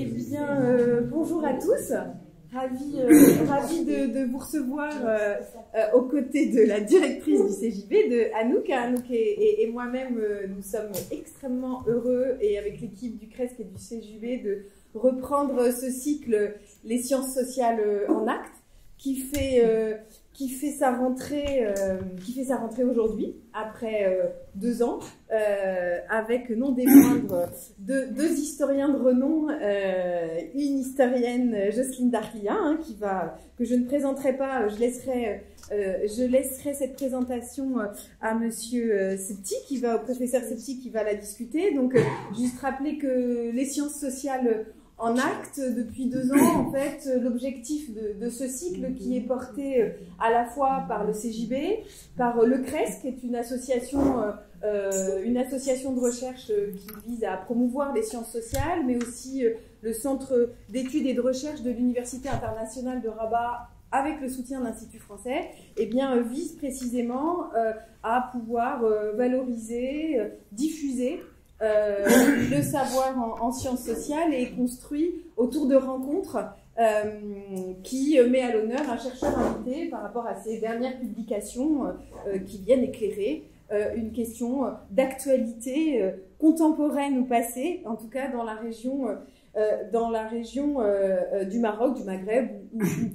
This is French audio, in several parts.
Eh bien, bonjour à tous. Ravi de vous recevoir aux côtés de la directrice du CJB, de Anouk. Anouk et moi-même, nous sommes extrêmement heureux, et avec l'équipe du CRESC et du CJB, de reprendre ce cycle Les sciences sociales en actes, qui fait sa rentrée aujourd'hui, après 2 ans, avec, non des moindres, deux historiens de renom, une historienne, Jocelyne Darclia, que je ne présenterai pas, je laisserai cette présentation à monsieur Septi, au professeur Septi, qui va la discuter. Donc, juste rappeler que les sciences sociales en acte, depuis 2 ans, en fait, l'objectif de ce cycle, qui est porté à la fois par le CJB, par le CRESC, qui est une association de recherche qui vise à promouvoir les sciences sociales, mais aussi le Centre d'études et de recherche de l'Université internationale de Rabat, avec le soutien de l'Institut français, vise précisément à pouvoir valoriser, diffuser le savoir en sciences sociales, et construit autour de rencontres qui met à l'honneur un chercheur invité par rapport à ses dernières publications qui viennent éclairer une question d'actualité contemporaine ou passée, en tout cas dans la région du Maroc, du Maghreb,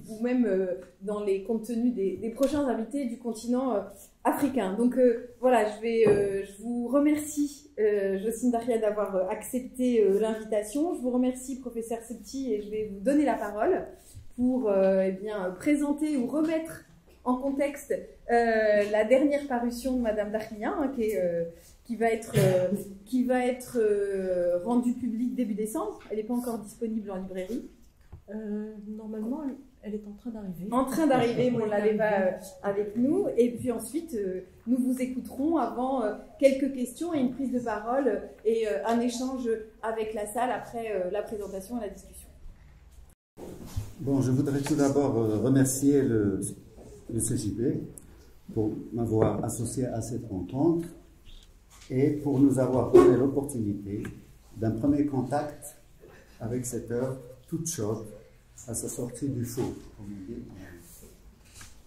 ou même dans les compte tenu des prochains invités du continent africain. Donc voilà, je vous remercie, Jocelyne Darclia, d'avoir accepté l'invitation. Je vous remercie, professeur Septi, et je vais vous donner la parole pour présenter ou remettre en contexte la dernière parution de Madame Darclia, qui va être rendue publique début décembre. Elle n'est pas encore disponible en librairie. Normalement, elle est en train d'arriver. En train d'arriver, bon, là, elle va avec nous. Et puis ensuite, nous vous écouterons avant quelques questions et une prise de parole et un échange avec la salle après la présentation et la discussion. Bon, je voudrais tout d'abord remercier le CJB pour m'avoir associé à cette rencontre et pour nous avoir donné l'opportunité d'un premier contact avec cette œuvre toute chaude à sa sortie du four, comme on dit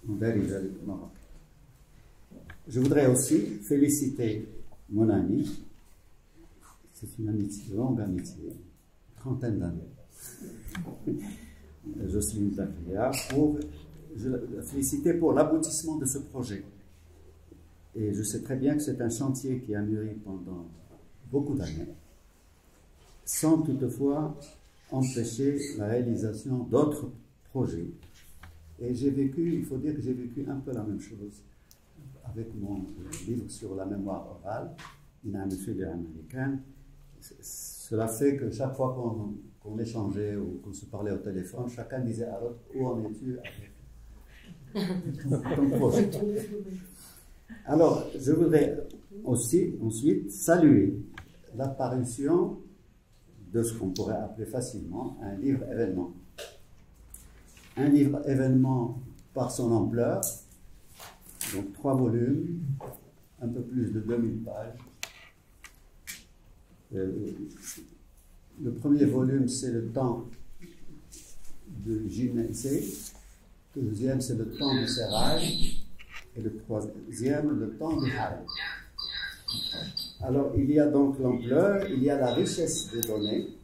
en Darija, au Maroc. Je voudrais aussi féliciter mon ami, c'est une amitié, longue amitié, une trentaine d'années, Jocelyne Darclia, je la féliciter pour l'aboutissement de ce projet. Et je sais très bien que c'est un chantier qui a mûri pendant beaucoup d'années, sans toutefois empêcher la réalisation d'autres projets. Et j'ai vécu, il faut dire que j'ai vécu un peu la même chose avec mon livre sur la mémoire orale, Une fille américaine. Cela fait que chaque fois qu'on échangeait ou qu'on se parlait au téléphone, chacun disait à l'autre: où en es-tu avec ton projet? Alors, je voudrais aussi ensuite saluer l'apparition de ce qu'on pourrait appeler facilement un livre événement. Un livre événement par son ampleur, donc 3 volumes, un peu plus de 2000 pages. Le premier volume, c'est le temps de Ginensé. Le deuxième, c'est le temps du Serrage. Et le troisième, le temps du Harem. Alors, il y a donc l'ampleur, il y a la richesse des données,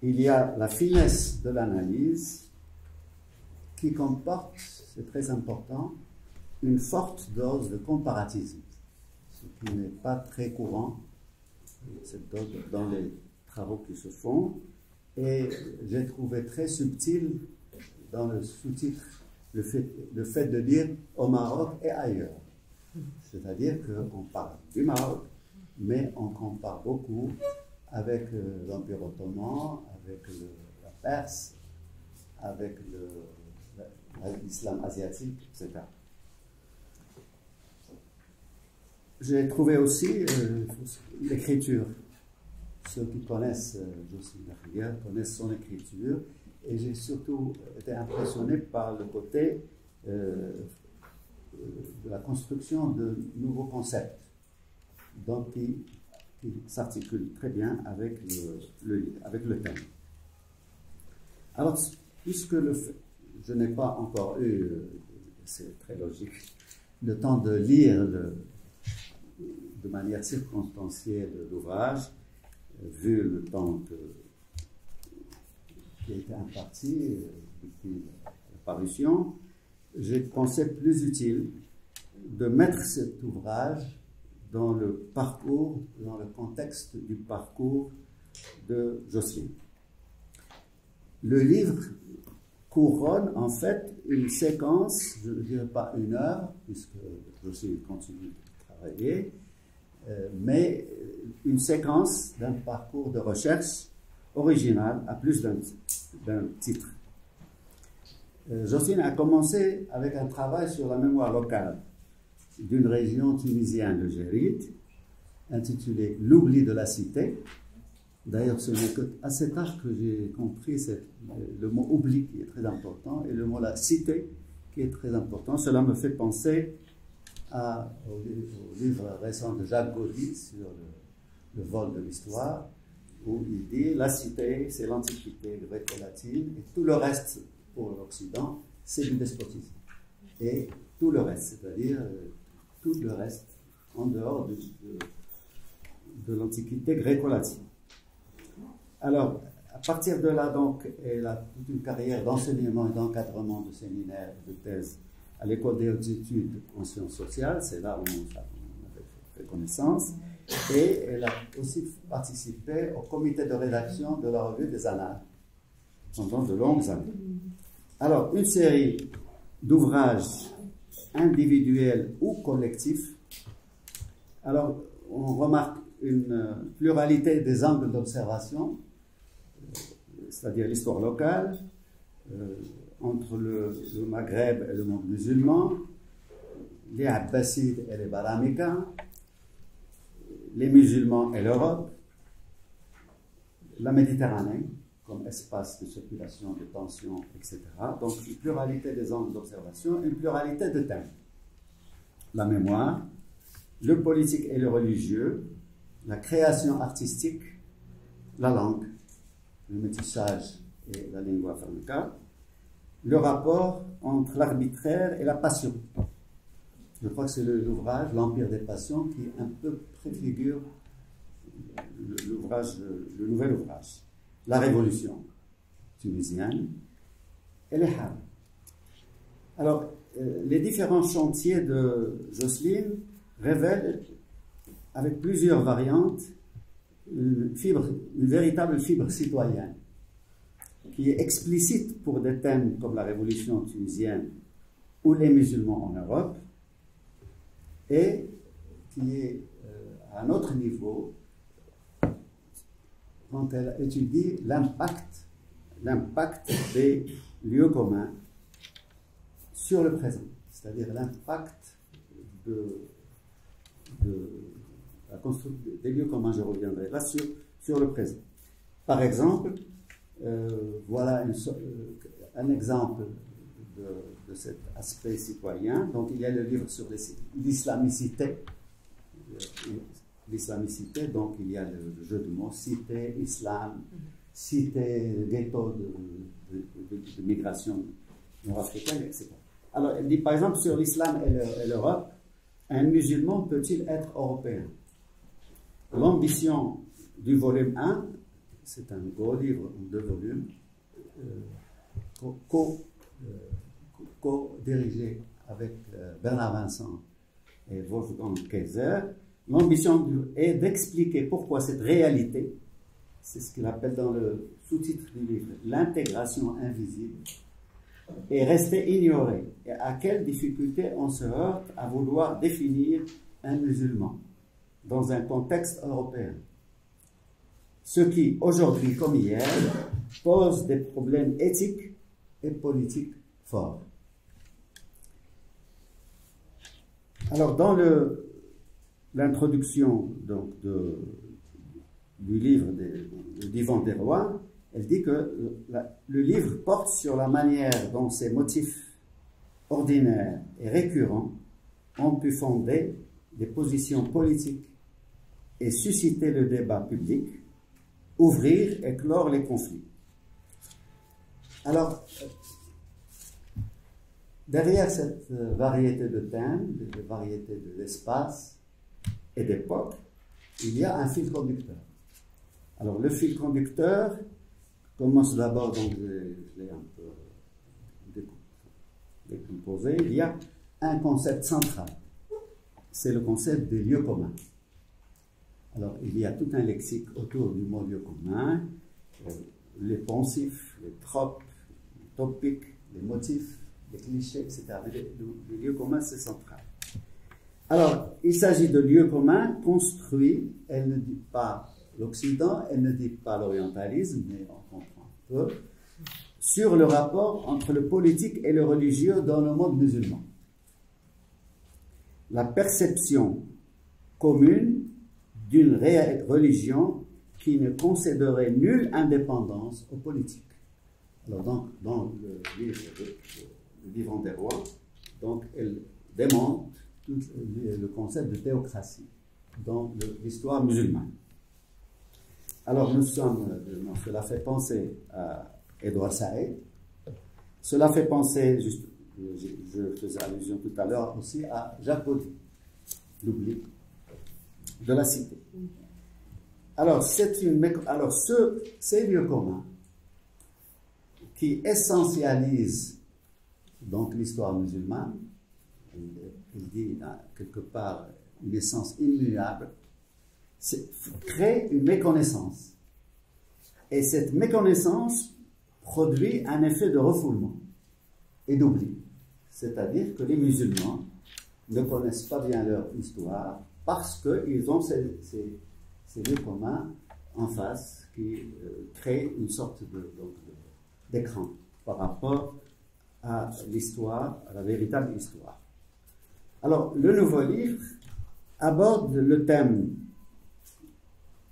il y a la finesse de l'analyse, qui comporte, c'est très important, une forte dose de comparatisme, ce qui n'est pas très courant, cette dose dans les travaux qui se font, et j'ai trouvé très subtil dans le sous-titre le fait de dire au Maroc et ailleurs. C'est-à-dire qu'on parle du Maroc, mais on compare beaucoup avec l'Empire ottoman, avec la Perse, avec l'islam asiatique, etc. J'ai trouvé aussi l'écriture. Ceux qui connaissent Jocelyne Darclia connaissent son écriture, et j'ai surtout été impressionné par le côté de la construction de nouveaux concepts, donc qui s'articule très bien avec le thème. Alors, puisque je n'ai pas encore eu, c'est très logique, le temps de lire de manière circonstancielle l'ouvrage, vu le temps qui a été imparti depuis la parution, j'ai pensé plus utile de mettre cet ouvrage dans le parcours, dans le contexte du parcours de Jocelyne. Le livre couronne en fait une séquence, je ne dirais pas une heure, puisque Jocelyne continue de travailler, mais une séquence d'un parcours de recherche original à plus d'un titre. Jocelyne a commencé avec un travail sur la mémoire locale d'une région tunisienne, le Géride, intitulé « L'oubli de la cité ». D'ailleurs, ce n'est qu'assez tard que j'ai compris le mot « oubli » qui est très important et le mot « la cité » qui est très important. Cela me fait penser au livre récent de Jacques Gaudi sur le vol de l'histoire, où il dit « La cité, c'est l'antiquité gréco-latine et tout le reste pour l'Occident, c'est du despotisme. » Et tout le reste, c'est-à-dire tout le reste en dehors de l'antiquité gréco-latine. Alors, à partir de là, donc, elle a toute une carrière d'enseignement et d'encadrement de séminaires et de thèses à l'École des hautes études en sciences sociales, c'est là où on avait fait connaissance, et elle a aussi participé au comité de rédaction de la revue des Annales pendant de longues années. Alors, une série d'ouvrages individuels ou collectifs. Alors, on remarque une pluralité des angles d'observation, c'est-à-dire l'histoire locale, entre le Maghreb et le monde musulman, les Abbasides et les Baramikas, les musulmans et l'Europe, la Méditerranée comme espace de circulation, de tension, etc. Donc une pluralité des angles d'observation, une pluralité de thèmes. La mémoire, le politique et le religieux, la création artistique, la langue, le métissage et la lingua franca, le rapport entre l'arbitraire et la passion. Je crois que c'est l'ouvrage L'Empire des passions qui un peu préfigure le nouvel ouvrage. La révolution tunisienne et les Halles. Alors, les différents chantiers de Jocelyne révèlent, avec plusieurs variantes, une véritable fibre citoyenne qui est explicite pour des thèmes comme la révolution tunisienne ou les musulmans en Europe, et qui est à un autre niveau quand elle étudie l'impact des lieux communs sur le présent, c'est-à-dire l'impact la construction des lieux communs, je reviendrai là, sur le présent. Par exemple, voilà un exemple de cet aspect citoyen. Donc il y a le livre sur l'islamicité. L'islamicité, donc il y a le jeu de mots, cité, islam, cité, ghetto de migration nord-africaine, etc. Alors elle dit par exemple sur l'islam et l'Europe, un musulman peut-il être européen? L'ambition du volume 1, c'est un gros livre en 2 volumes, co-dirigé avec Bernard Vincent et Wolfgang Kaiser. L'ambition est d'expliquer pourquoi cette réalité, c'est ce qu'il appelle dans le sous-titre du livre, l'intégration invisible, est restée ignorée et à quelles difficultés on se heurte à vouloir définir un musulman dans un contexte européen. Ce qui, aujourd'hui comme hier, pose des problèmes éthiques et politiques forts. Alors, dans l'introduction donc du livre du Divan des rois, elle dit que le livre porte sur la manière dont ces motifs ordinaires et récurrents ont pu fonder des positions politiques et susciter le débat public, ouvrir et clore les conflits. Alors, derrière cette variété de thèmes, de variété d'espace et d'époque, il y a un fil conducteur. Alors, le fil conducteur commence d'abord, donc je l'ai un peu décomposé. Il y a un concept central, c'est le concept des lieux communs. Alors, il y a tout un lexique autour du mot lieu commun, les poncifs, les tropes, les topiques, les motifs, les clichés, etc. Le lieu commun, c'est central. Alors, il s'agit de lieux communs construits, elle ne dit pas l'Occident, elle ne dit pas l'orientalisme, mais on comprend un peu, sur le rapport entre le politique et le religieux dans le monde musulman. La perception commune d'une religion qui ne concéderait nulle indépendance aux politiques. Alors, dans le livre Le Vivant des Rois, donc, elle démontre tout le concept de théocratie dans l'histoire musulmane. Alors, cela fait penser à Edward Said, cela fait penser, je faisais allusion tout à l'heure aussi, à Jacques Baudry, l'oubli de la cité. Alors, ces lieux communs qui essentialisent donc l'histoire musulmane, il dit quelque part une essence immuable, crée une méconnaissance. Et cette méconnaissance produit un effet de refoulement et d'oubli. C'est-à-dire que les musulmans ne connaissent pas bien leur histoire parce qu'ils ont ces lieux communs en face qui créent une sorte d'écran par rapport à l'histoire, à la véritable histoire. Alors, le nouveau livre aborde le thème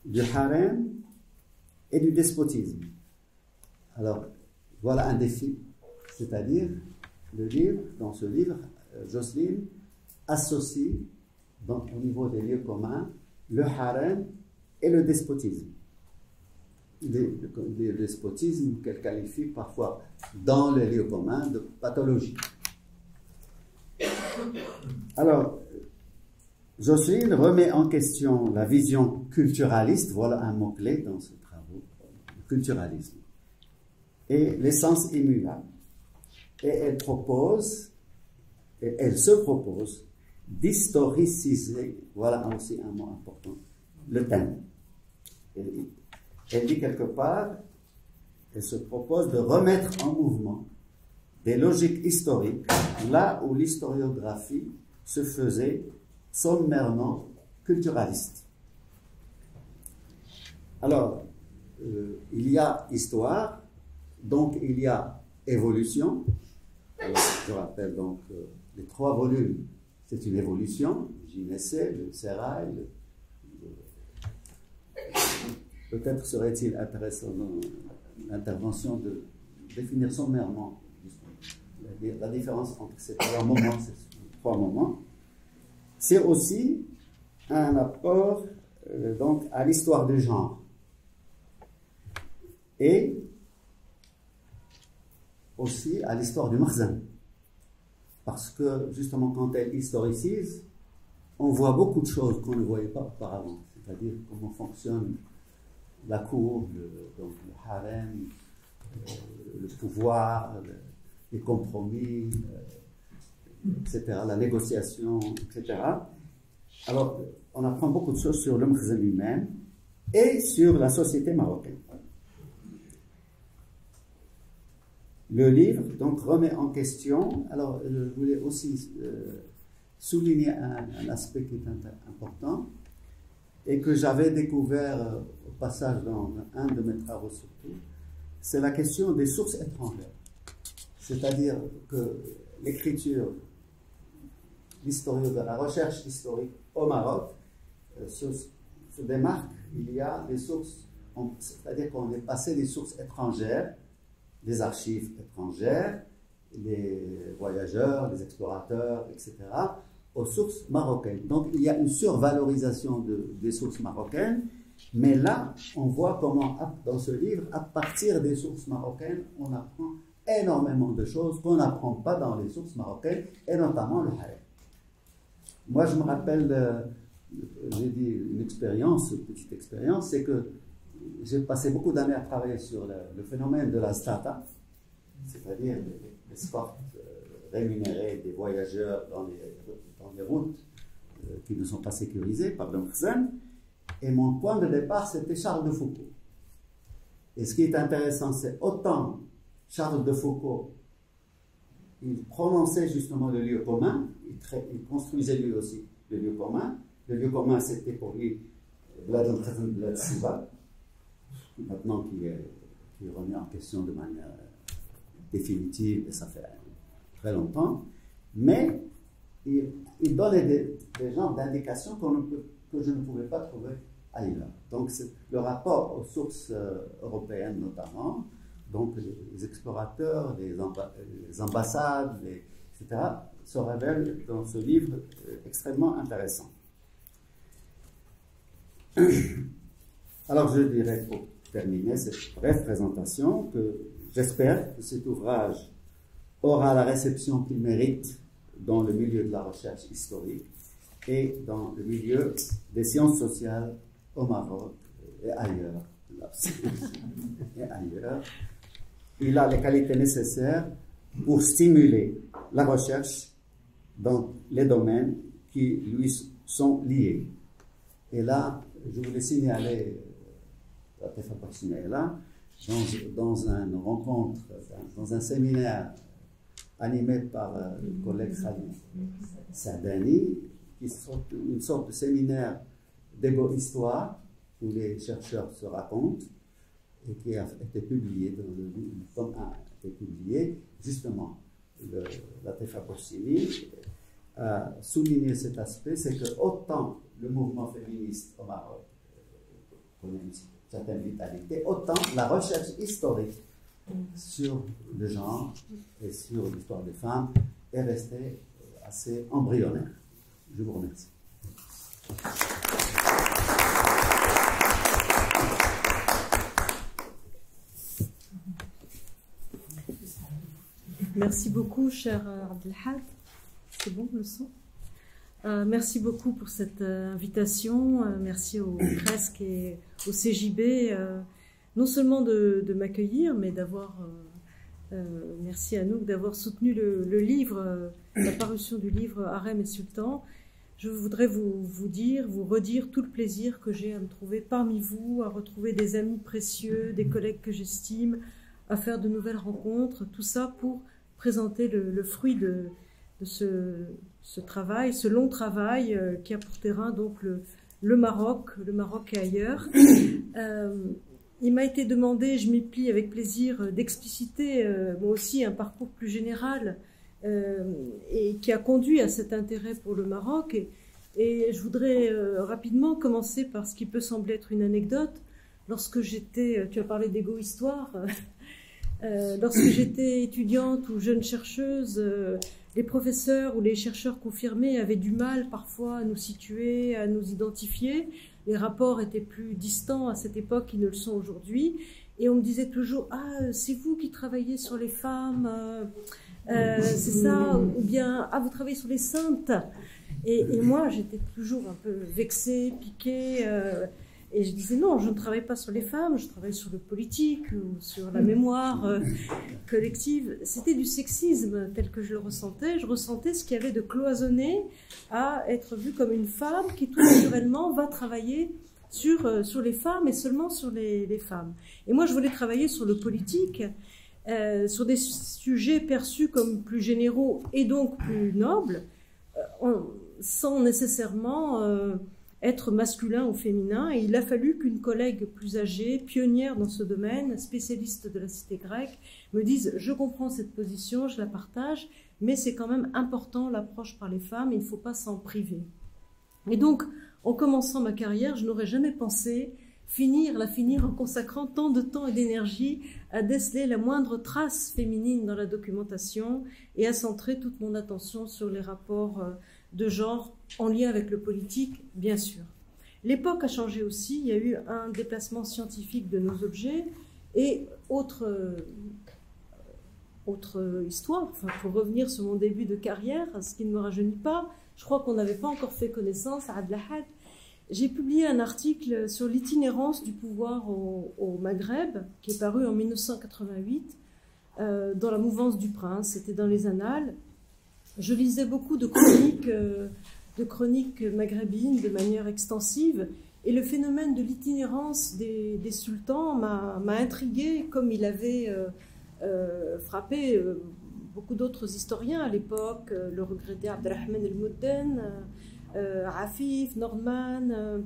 du harem et du despotisme. Alors, voilà un défi, c'est-à-dire dans ce livre, Jocelyne associe au niveau des lieux communs le harem et le despotisme. Le despotisme qu'elle qualifie parfois dans les lieux communs de pathologie. Alors, Jocelyne remet en question la vision culturaliste, voilà un mot-clé dans ses travaux, le culturalisme, et l'essence immuable. Et elle se propose d'historiciser, voilà aussi un mot important, le thème. Elle dit quelque part, elle se propose de remettre en mouvement des logiques historiques là où l'historiographie se faisait sommairement culturaliste. Alors, il y a histoire, donc il y a évolution. Alors, je rappelle donc les 3 volumes, c'est une évolution, Ginessé, le Sérail. Peut-être serait-il intéressant dans l'intervention de définir sommairement la différence entre ces 3 moments. C'est aussi un apport donc à l'histoire du genre et aussi à l'histoire du makhzen, parce que justement quand elle historicise, on voit beaucoup de choses qu'on ne voyait pas auparavant, c'est-à-dire comment fonctionne la cour, donc le harem, le pouvoir, les compromis, etc., la négociation, etc. Alors, on apprend beaucoup de choses sur le makhzen lui-même et sur la société marocaine. Le livre, donc, remet en question, alors, je voulais aussi souligner un aspect qui est important et que j'avais découvert au passage dans un de mes travaux surtout, c'est la question des sources étrangères. C'est-à-dire que l'écriture, la recherche historique au Maroc se démarque. Il y a des sources, c'est-à-dire qu'on est passé des sources étrangères, des archives étrangères, les voyageurs, les explorateurs, etc., aux sources marocaines. Donc il y a une survalorisation des sources marocaines Mais là, on voit comment, dans ce livre, à partir des sources marocaines, on apprend énormément de choses qu'on n'apprend pas dans les sources marocaines, et notamment le harem. Moi, je me rappelle, j'ai dit une expérience, une petite expérience, c'est que j'ai passé beaucoup d'années à travailler sur le phénomène de la stata, c'est-à-dire l'escorte rémunérée des voyageurs dans les routes qui ne sont pas sécurisées par le Mkhzen. Et mon point de départ, c'était Charles de Foucault. Et ce qui est intéressant, c'est autant Charles de Foucault, il prononçait justement le lieu commun, il construisait lui aussi le lieu commun. Le lieu commun, c'était pour lui Blad al-Khazan, Blad al-Siba, maintenant qui est remis en question de manière définitive, et ça fait très longtemps. Mais il donnait des genres d'indications que je ne pouvais pas trouver ailleurs. Donc le rapport aux sources européennes notamment, donc les explorateurs, les ambassades, etc., se révèlent dans ce livre extrêmement intéressant. Alors je dirais pour terminer cette brève présentation que j'espère que cet ouvrage aura la réception qu'il mérite dans le milieu de la recherche historique et dans le milieu des sciences sociales au Maroc et ailleurs. Il a les qualités nécessaires pour stimuler la recherche dans les domaines qui lui sont liés. Et là, je voulais signaler, dans une rencontre, dans un séminaire animé par le collègue Khalid Saadani, qui est une sorte de séminaire d'égo-histoire où les chercheurs se racontent et qui a été publié, dans le tome 1 a été publié, justement, la Tefa Porcini a souligné cet aspect, c'est que autant le mouvement féministe au Maroc connaît une certaine vitalité, autant la recherche historique sur le genre et sur l'histoire des femmes est restée assez embryonnaire. Je vous remercie. Merci beaucoup, cher Abdelhad. C'est bon le son? Merci beaucoup pour cette invitation. Merci au CRESC et au CJB, non seulement de m'accueillir, mais d'avoir. Merci à nous d'avoir soutenu le livre, la parution du livre Harem et Sultan. Je voudrais vous redire tout le plaisir que j'ai à me trouver parmi vous, à retrouver des amis précieux, des collègues que j'estime, à faire de nouvelles rencontres, tout ça pour présenter le fruit de ce travail, ce long travail qui a pour terrain donc le Maroc et ailleurs. Il m'a été demandé, je m'y plie avec plaisir, d'expliciter moi aussi un parcours plus général et qui a conduit à cet intérêt pour le Maroc. Et je voudrais rapidement commencer par ce qui peut sembler être une anecdote. Lorsque j'étais, tu as parlé d'égo-histoire, lorsque j'étais étudiante ou jeune chercheuse, les professeurs ou les chercheurs confirmés avaient du mal parfois à nous situer, à nous identifier. Les rapports étaient plus distants à cette époque qu'ils ne le sont aujourd'hui. Et on me disait toujours « Ah, c'est vous qui travaillez sur les femmes, c'est ça ?» ou bien « Ah, vous travaillez sur les saintes ?» Et moi, j'étais toujours un peu vexée, piquée. Et je disais non, je ne travaille pas sur les femmes, je travaille sur le politique ou sur la mémoire collective. C'était du sexisme tel que je le ressentais. Je ressentais ce qu'il y avait de cloisonné à être vue comme une femme qui tout naturellement va travailler sur les femmes et seulement sur les femmes. Et moi, je voulais travailler sur le politique, sur des sujets perçus comme plus généraux et donc plus nobles, sans nécessairement être masculin ou féminin. Et il a fallu qu'une collègue plus âgée, pionnière dans ce domaine, spécialiste de la cité grecque, me dise « Je comprends cette position, je la partage, mais c'est quand même important l'approche par les femmes, il ne faut pas s'en priver. » Et donc, en commençant ma carrière, je n'aurais jamais pensé la finir en consacrant tant de temps et d'énergie à déceler la moindre trace féminine dans la documentation et à centrer toute mon attention sur les rapports de genre en lien avec le politique, bien sûr. L'époque a changé aussi, il y a eu un déplacement scientifique de nos objets et autre histoire, enfin, pour revenir sur mon début de carrière, ce qui ne me rajeunit pas, je crois qu'on n'avait pas encore fait connaissance à Abdelhad. J'ai publié un article sur l'itinérance du pouvoir au Maghreb, qui est paru en 1988, dans la mouvance du prince, c'était dans les annales. Je lisais beaucoup de chroniques maghrébines de manière extensive, et le phénomène de l'itinérance des sultans m'a intriguée, comme il avait frappé beaucoup d'autres historiens à l'époque, le regretté Abdelrahman el-Moudden, Afif, Nordman,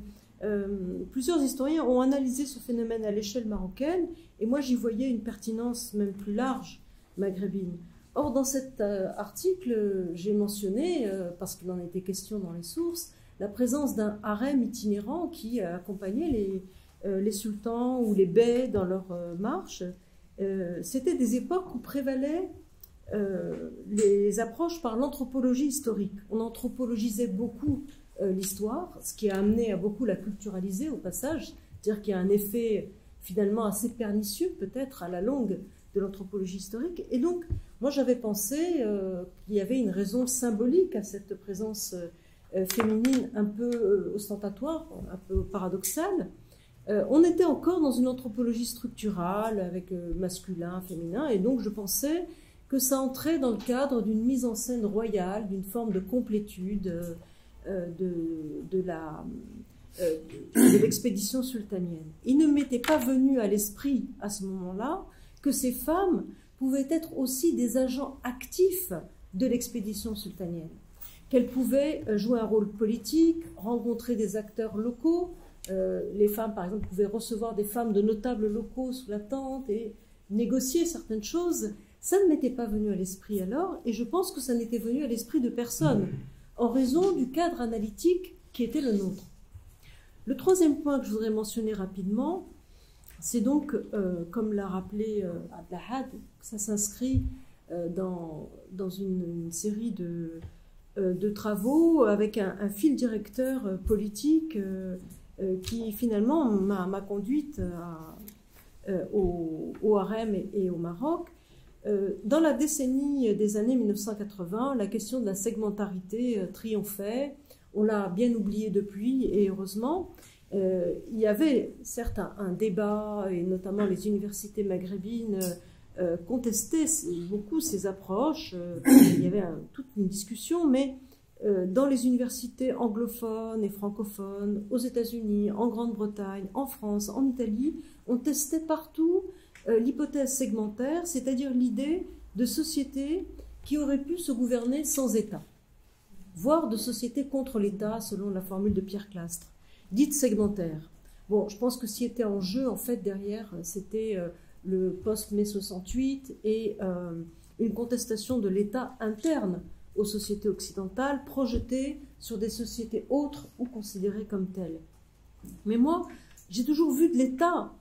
plusieurs historiens ont analysé ce phénomène à l'échelle marocaine, et moi j'y voyais une pertinence même plus large maghrébine. Or, dans cet article, j'ai mentionné, parce qu'il en était question dans les sources, la présence d'un harem itinérant qui accompagnait les sultans ou les bey dans leur marche. C'était des époques où prévalaient les approches par l'anthropologie historique. On anthropologisait beaucoup l'histoire, ce qui a amené à beaucoup la culturaliser au passage, c'est-à-dire qu'il y a un effet finalement assez pernicieux peut-être à la longue de l'anthropologie historique. Et donc, moi j'avais pensé qu'il y avait une raison symbolique à cette présence féminine un peu ostentatoire, un peu paradoxale. On était encore dans une anthropologie structurale avec masculin, féminin, et donc je pensais que ça entrait dans le cadre d'une mise en scène royale, d'une forme de complétude de l'expédition sultanienne. Il ne m'était pas venu à l'esprit à ce moment-là que ces femmes pouvaient être aussi des agents actifs de l'expédition sultanienne, qu'elles pouvaient jouer un rôle politique, rencontrer des acteurs locaux. Les femmes, par exemple, pouvaient recevoir des femmes de notables locaux sous la tente et négocier certaines choses. Ça ne m'était pas venu à l'esprit alors, et je pense que ça n'était venu à l'esprit de personne, en raison du cadre analytique qui était le nôtre. Le troisième point que je voudrais mentionner rapidement, c'est donc, comme l'a rappelé Abdelhad, que ça s'inscrit dans une série de travaux avec un fil directeur politique qui finalement m'a conduite au harem et au Maroc. Dans la décennie des années 1980, la question de la segmentarité triomphait. On l'a bien oublié depuis, et heureusement. Il y avait certes un débat, et notamment les universités maghrébines contestaient beaucoup ces approches. Il y avait toute une discussion, mais dans les universités anglophones et francophones, aux États-Unis, en Grande-Bretagne, en France, en Italie, on testait partout l'hypothèse segmentaire, c'est-à-dire l'idée de sociétés qui auraient pu se gouverner sans État, voire de sociétés contre l'État, selon la formule de Pierre Clastres, dite segmentaire. Bon, je pense que ce qui était en jeu, en fait, derrière, c'était le post-mai 68 et une contestation de l'État interne aux sociétés occidentales, projetées sur des sociétés autres ou considérées comme telles. Mais moi, j'ai toujours vu de l'État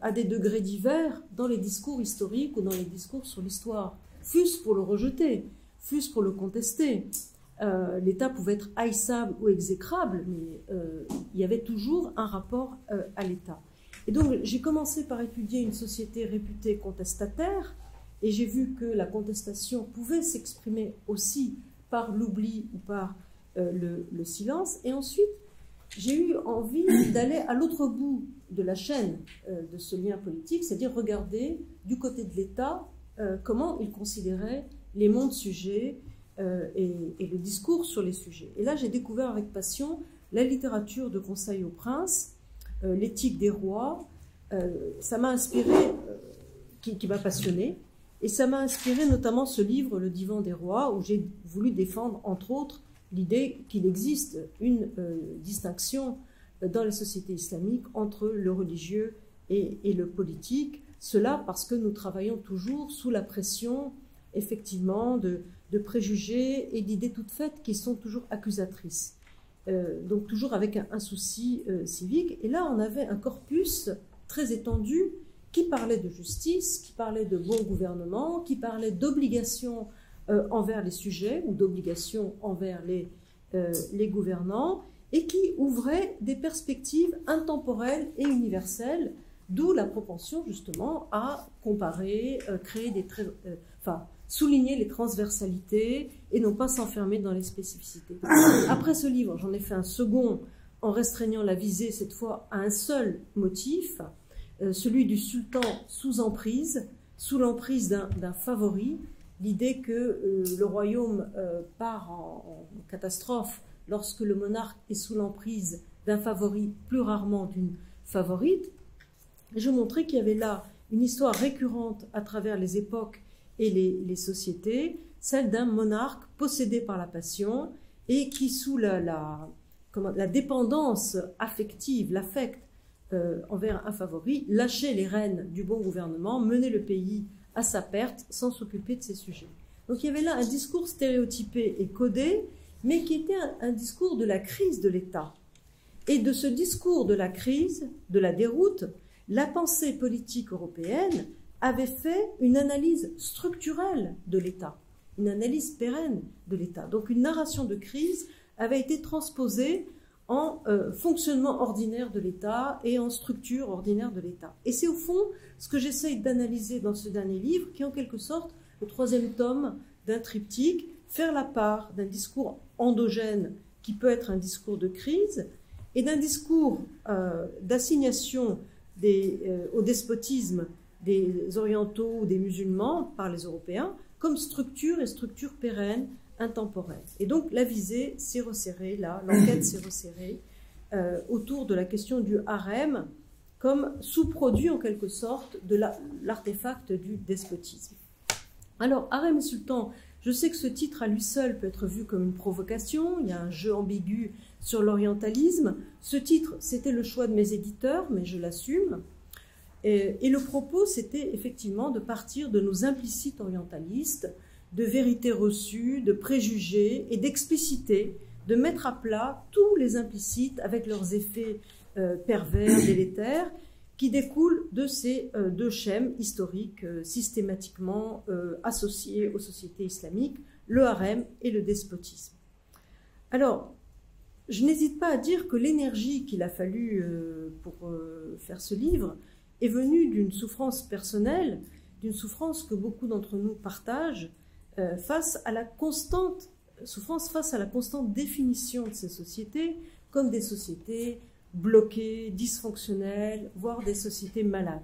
à des degrés divers dans les discours historiques ou dans les discours sur l'histoire, fût-ce pour le rejeter, fût-ce pour le contester. L'État pouvait être haïssable ou exécrable, mais il y avait toujours un rapport à l'État. Et donc, j'ai commencé par étudier une société réputée contestataire, et j'ai vu que la contestation pouvait s'exprimer aussi par l'oubli ou par le silence. Et ensuite, j'ai eu envie d'aller à l'autre bout de la chaîne de ce lien politique, c'est-à-dire regarder du côté de l'État comment il considérait les mondes sujets et le discours sur les sujets. Et là, j'ai découvert avec passion la littérature de Conseil au Prince, l'éthique des rois. Ça m'a inspiré, qui m'a passionné, et ça m'a inspiré notamment ce livre, Le Divan des rois, où j'ai voulu défendre, entre autres, l'idée qu'il existe une distinction dans les sociétés islamiques entre le religieux et le politique. Cela parce que nous travaillons toujours sous la pression, effectivement, de préjugés et d'idées toutes faites qui sont toujours accusatrices. Donc toujours avec un souci civique. Et là, on avait un corpus très étendu qui parlait de justice, qui parlait de bon gouvernement, qui parlait d'obligations envers les sujets ou d'obligations envers les gouvernants, et qui ouvrait des perspectives intemporelles et universelles, d'où la propension justement à comparer, créer des souligner les transversalités et non pas s'enfermer dans les spécificités. Après ce livre, j'en ai fait un second en restreignant la visée cette fois à un seul motif, celui du sultan sous emprise, sous l'emprise d'un favori, l'idée que le royaume part en catastrophe lorsque le monarque est sous l'emprise d'un favori, plus rarement d'une favorite. Je montrais qu'il y avait là une histoire récurrente à travers les époques et les sociétés, celle d'un monarque possédé par la passion et qui, sous la dépendance affective, l'affect envers un favori, lâchait les rênes du bon gouvernement, menait le pays à sa perte sans s'occuper de ses sujets. Donc il y avait là un discours stéréotypé et codé, mais qui était un discours de la crise de l'État. Et de ce discours de la crise, de la déroute, la pensée politique européenne avait fait une analyse structurelle de l'État, une analyse pérenne de l'État. Donc une narration de crise avait été transposée en fonctionnement ordinaire de l'État et en structure ordinaire de l'État. Et c'est au fond ce que j'essaye d'analyser dans ce dernier livre, qui est en quelque sorte le troisième tome d'un triptyque, faire la part d'un discours endogène qui peut être un discours de crise et d'un discours d'assignation au despotisme des orientaux ou des musulmans par les Européens comme structure et structure pérenne, intemporelle. Et donc la visée s'est resserrée là, l'enquête s'est resserrée autour de la question du harem comme sous-produit en quelque sorte de l'artefact du despotisme. Alors, harem et sultan, je sais que ce titre à lui seul peut être vu comme une provocation, il y a un jeu ambigu sur l'orientalisme. Ce titre, c'était le choix de mes éditeurs, mais je l'assume. Et le propos, c'était effectivement de partir de nos implicites orientalistes, de vérités reçues, de préjugés et d'expliciter, de mettre à plat tous les implicites avec leurs effets pervers, délétères, qui découlent de ces deux schèmes historiques systématiquement associés aux sociétés islamiques, le harem et le despotisme. Alors, je n'hésite pas à dire que l'énergie qu'il a fallu pour faire ce livre est venue d'une souffrance personnelle, d'une souffrance que beaucoup d'entre nous partagent, face à la constante définition de ces sociétés comme des sociétés bloquées, dysfonctionnelles, voire des sociétés malades.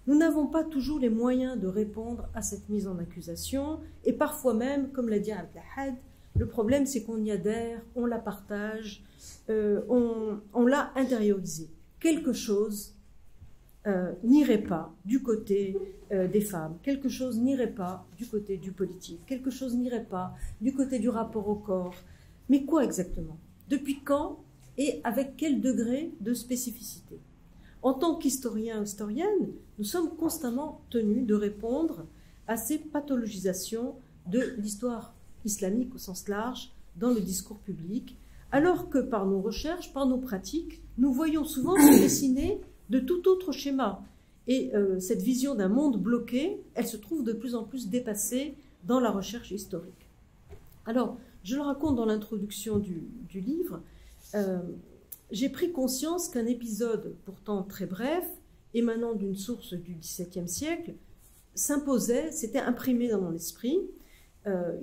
Nous n'avons pas toujours les moyens de répondre à cette mise en accusation, et parfois même, comme l'a dit Abdelhad, le problème c'est qu'on y adhère, on la partage, on l'a intériorisée. Quelque chose n'irait pas du côté des femmes, quelque chose n'irait pas du côté du politique, quelque chose n'irait pas du côté du rapport au corps. Mais quoi exactement? Depuis quand et avec quel degré de spécificité? En tant qu'historiens ou historiennes, nous sommes constamment tenus de répondre à ces pathologisations de l'histoire islamique au sens large dans le discours public, alors que par nos recherches, par nos pratiques, nous voyons souvent se dessiner de tout autre schéma. Et cette vision d'un monde bloqué, elle se trouve de plus en plus dépassée dans la recherche historique. Alors, je le raconte dans l'introduction du livre, j'ai pris conscience qu'un épisode pourtant très bref, émanant d'une source du XVIIe siècle, s'imposait, s'était imprimé dans mon esprit.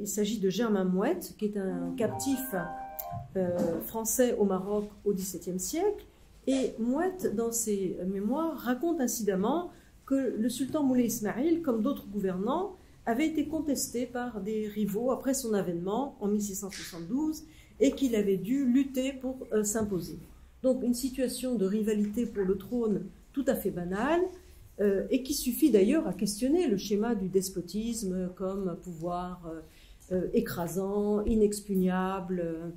Il s'agit de Germain Mouette, qui est un captif français au Maroc au XVIIe siècle. Et Mouette, dans ses mémoires, raconte incidemment que le sultan Moulay Ismaïl, comme d'autres gouvernants, avait été contesté par des rivaux après son avènement en 1672 et qu'il avait dû lutter pour s'imposer. Donc une situation de rivalité pour le trône tout à fait banale et qui suffit d'ailleurs à questionner le schéma du despotisme comme pouvoir écrasant, inexpugnable.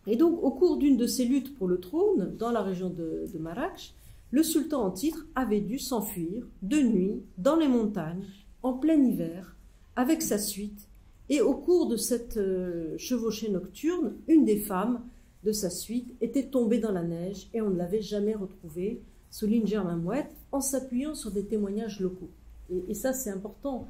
Et donc, au cours d'une de ces luttes pour le trône, dans la région de Marrakech, le sultan en titre avait dû s'enfuir de nuit dans les montagnes, en plein hiver, avec sa suite. Et au cours de cette chevauchée nocturne, une des femmes de sa suite était tombée dans la neige et on ne l'avait jamais retrouvée, souligne Germain Mouette, en s'appuyant sur des témoignages locaux. Et ça, c'est important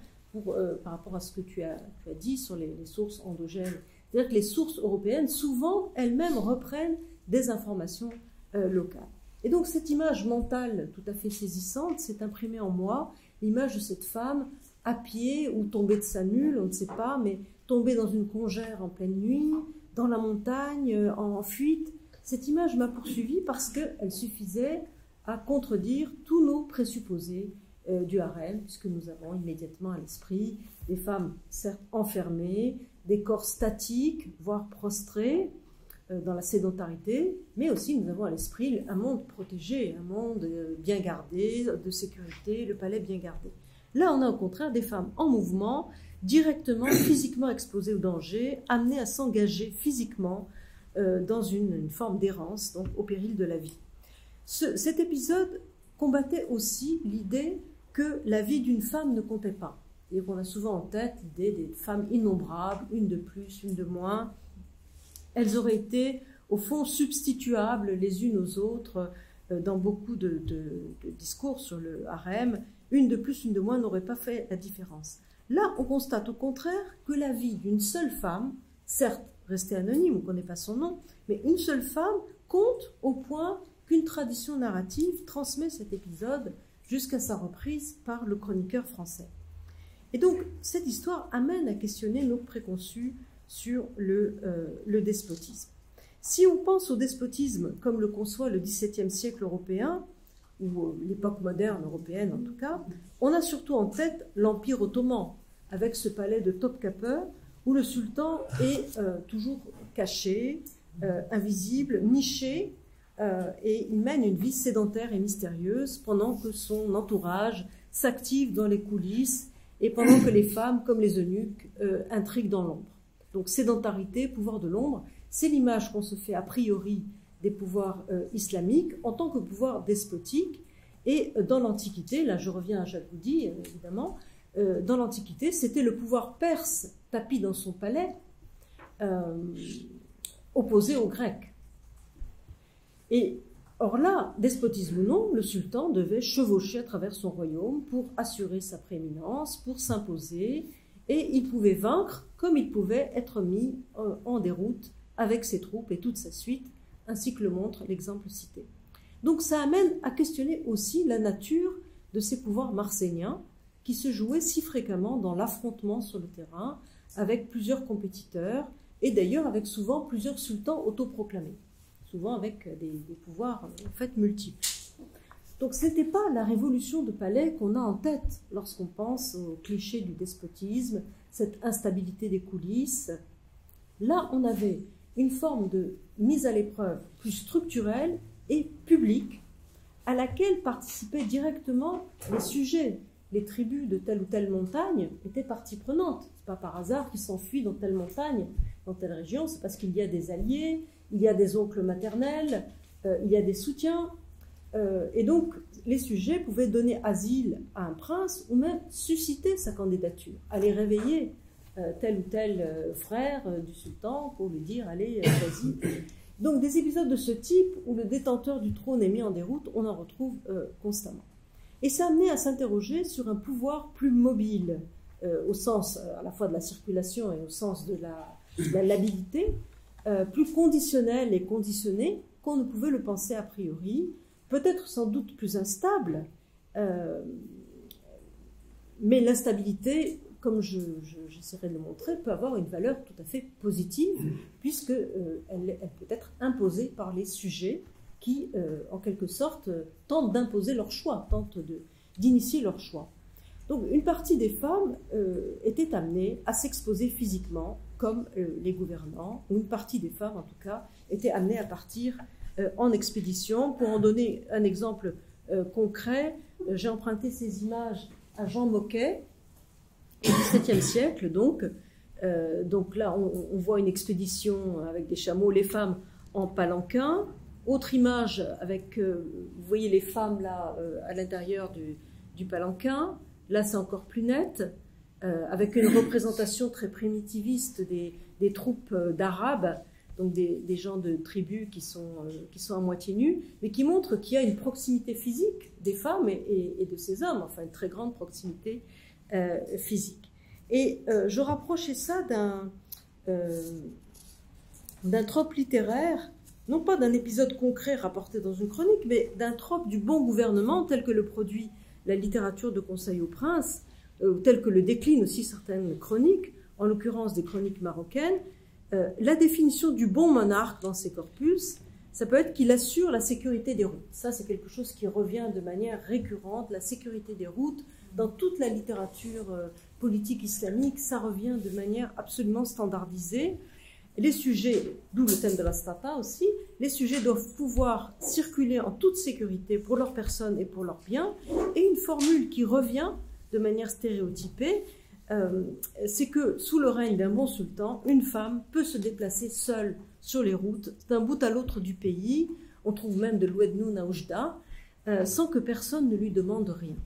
par rapport à ce que tu as dit sur les sources endogènes C'est-à-dire que les sources européennes, souvent, elles-mêmes reprennent des informations locales. Et donc cette image mentale tout à fait saisissante s'est imprimée en moi, l'image de cette femme à pied ou tombée de sa mule, on ne sait pas, mais tombée dans une congère en pleine nuit, dans la montagne, en fuite. Cette image m'a poursuivie parce qu'elle suffisait à contredire tous nos présupposés du harem, puisque nous avons immédiatement à l'esprit des femmes certes enfermées, des corps statiques, voire prostrés dans la sédentarité, mais aussi nous avons à l'esprit un monde protégé, un monde bien gardé, de sécurité, le palais bien gardé. Là, on a au contraire des femmes en mouvement, directement, physiquement exposées au danger, amenées à s'engager physiquement dans une forme d'errance, donc au péril de la vie. Cet épisode combattait aussi l'idée que la vie d'une femme ne comptait pas. Et on a souvent en tête l'idée des femmes innombrables, une de plus, une de moins. Elles auraient été, au fond, substituables les unes aux autres dans beaucoup de discours sur le harem. Une de plus, une de moins n'aurait pas fait la différence. Là, on constate au contraire que la vie d'une seule femme, certes restée anonyme, on ne connaît pas son nom, mais une seule femme compte au point qu'une tradition narrative transmet cet épisode jusqu'à sa reprise par le chroniqueur français. Et donc, cette histoire amène à questionner nos préconçus sur le despotisme. Si on pense au despotisme comme le conçoit le XVIIe siècle européen, ou l'époque moderne européenne en tout cas, on a surtout en tête l'Empire ottoman, avec ce palais de Topkapı, où le sultan est toujours caché, invisible, niché, et il mène une vie sédentaire et mystérieuse pendant que son entourage s'active dans les coulisses et pendant que les femmes, comme les eunuques, intriguent dans l'ombre. Donc sédentarité, pouvoir de l'ombre, c'est l'image qu'on se fait a priori des pouvoirs islamiques en tant que pouvoir despotique. Et dans l'Antiquité, là je reviens à Jacoudi évidemment, dans l'Antiquité c'était le pouvoir perse tapi dans son palais, opposé aux Grecs. Et or là, despotisme ou non, le sultan devait chevaucher à travers son royaume pour assurer sa prééminence, pour s'imposer, et il pouvait vaincre comme il pouvait être mis en déroute avec ses troupes et toute sa suite, ainsi que le montre l'exemple cité. Donc ça amène à questionner aussi la nature de ces pouvoirs marséniens qui se jouaient si fréquemment dans l'affrontement sur le terrain avec plusieurs compétiteurs et d'ailleurs avec souvent plusieurs sultans autoproclamés, souvent avec des pouvoirs en fait multiples. Donc ce n'était pas la révolution de palais qu'on a en tête lorsqu'on pense au cliché du despotisme, cette instabilité des coulisses. Là, on avait une forme de mise à l'épreuve plus structurelle et publique à laquelle participaient directement les sujets. Les tribus de telle ou telle montagne étaient partie prenante. Ce n'est pas par hasard qu'ils s'enfuient dans telle montagne, dans telle région, c'est parce qu'il y a des alliés, il y a des oncles maternels, il y a des soutiens. Et donc, les sujets pouvaient donner asile à un prince ou même susciter sa candidature, aller réveiller tel ou tel frère du sultan pour lui dire « allez, vas-y ». Donc, des épisodes de ce type où le détenteur du trône est mis en déroute, on en retrouve constamment. Et ça amenait à s'interroger sur un pouvoir plus mobile, au sens à la fois de la circulation et au sens de la l'habilité, plus conditionnel et conditionné qu'on ne pouvait le penser a priori, peut-être sans doute plus instable, mais l'instabilité, comme j'essaierai de le montrer, peut avoir une valeur tout à fait positive, puisqu'elle peut être imposée par les sujets qui, en quelque sorte, tentent d'imposer leur choix, tentent d'initier leur choix. Donc, une partie des femmes étaient amenées à s'exposer physiquement, comme les gouvernants, ou une partie des femmes, en tout cas, étaient amenées à partir en expédition. Pour en donner un exemple concret, j'ai emprunté ces images à Jean Moquet, au XVIIe siècle, donc là, on voit une expédition avec des chameaux, les femmes en palanquin. Autre image avec, vous voyez les femmes là à l'intérieur du palanquin. Là, c'est encore plus net, avec une représentation très primitiviste des troupes d'Arabes, donc des gens de tribus qui sont à moitié nus, mais qui montrent qu'il y a une proximité physique des femmes et de ces hommes, enfin une très grande proximité physique. Et je rapprochais ça d'un trope littéraire, non pas d'un épisode concret rapporté dans une chronique, mais d'un trope du bon gouvernement tel que le produit la littérature de conseil aux princes, tel que le déclinent aussi certaines chroniques, en l'occurrence des chroniques marocaines. La définition du bon monarque dans ces corpus, ça peut être qu'il assure la sécurité des routes. Ça, c'est quelque chose qui revient de manière récurrente, la sécurité des routes. Dans toute la littérature politique islamique, ça revient de manière absolument standardisée. Les sujets, d'où le thème de la stata aussi, les sujets doivent pouvoir circuler en toute sécurité pour leur personne et pour leurs biens. Et une formule qui revient de manière stéréotypée, c'est que sous le règne d'un bon sultan, une femme peut se déplacer seule sur les routes d'un bout à l'autre du pays. On trouve même de l'Ouednoun à Oujda, sans que personne ne lui demande rien,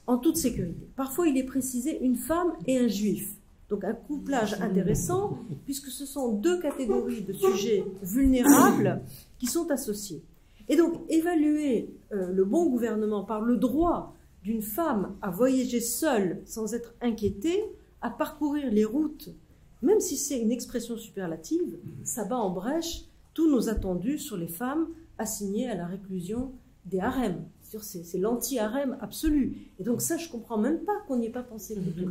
en toute sécurité. Parfois, il est précisé une femme et un juif. Donc un couplage intéressant, puisque ce sont deux catégories de sujets vulnérables qui sont associés. Et donc évaluer le bon gouvernement par le droit d'une femme à voyager seule sans être inquiétée, à parcourir les routes, même si c'est une expression superlative, ça bat en brèche tous nos attendus sur les femmes assignées à la réclusion des harems. C'est l'anti-harem absolu. Et donc ça, je ne comprends même pas qu'on n'y ait pas pensé du tout.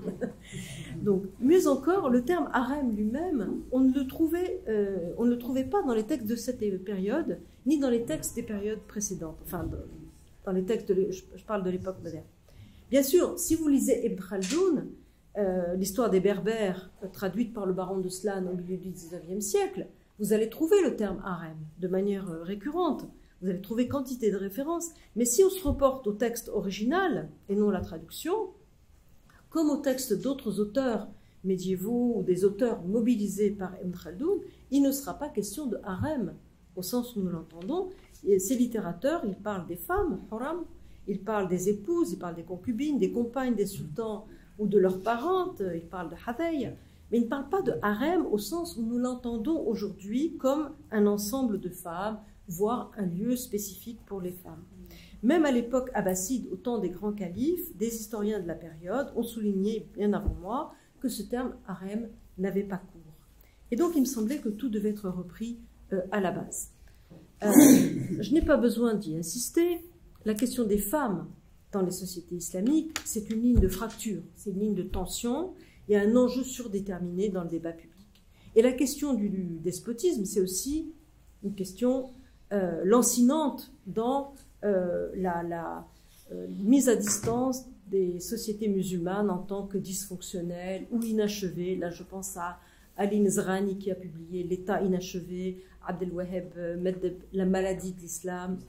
Donc, mieux encore, le terme harem lui-même, on ne le trouvait pas dans les textes de cette période, ni dans les textes des périodes précédentes. Enfin, dans les textes, je parle de l'époque moderne. Bien sûr, si vous lisez Ibn Khaldoun, l'histoire des Berbères, traduite par le baron de Slan au milieu du XIXe siècle, vous allez trouver le terme harem de manière récurrente. Vous allez trouver quantité de références. Mais si on se reporte au texte original, et non la traduction, comme au texte d'autres auteurs médiévaux ou des auteurs mobilisés par Ibn Khaldoun, il ne sera pas question de harem, au sens où nous l'entendons. Ces littérateurs, ils parlent des femmes, haram, ils parlent des épouses, ils parlent des concubines, des compagnes des sultans ou de leurs parentes, ils parlent de hadaya, mais ils ne parlent pas de harem au sens où nous l'entendons aujourd'hui comme un ensemble de femmes, voire un lieu spécifique pour les femmes. Même à l'époque abbasside, au temps des grands califes, des historiens de la période ont souligné, bien avant moi, que ce terme harem n'avait pas cours. Et donc il me semblait que tout devait être repris à la base. Je n'ai pas besoin d'y insister, la question des femmes dans les sociétés islamiques, c'est une ligne de fracture, c'est une ligne de tension, il y a un enjeu surdéterminé dans le débat public. Et la question du despotisme, c'est aussi une question lancinante dans la mise à distance des sociétés musulmanes en tant que dysfonctionnelles ou inachevées. Là, je pense à Ali Nezrani qui a publié L'État inachevé, Abdelwaheb Meddeb, La maladie de l'islam.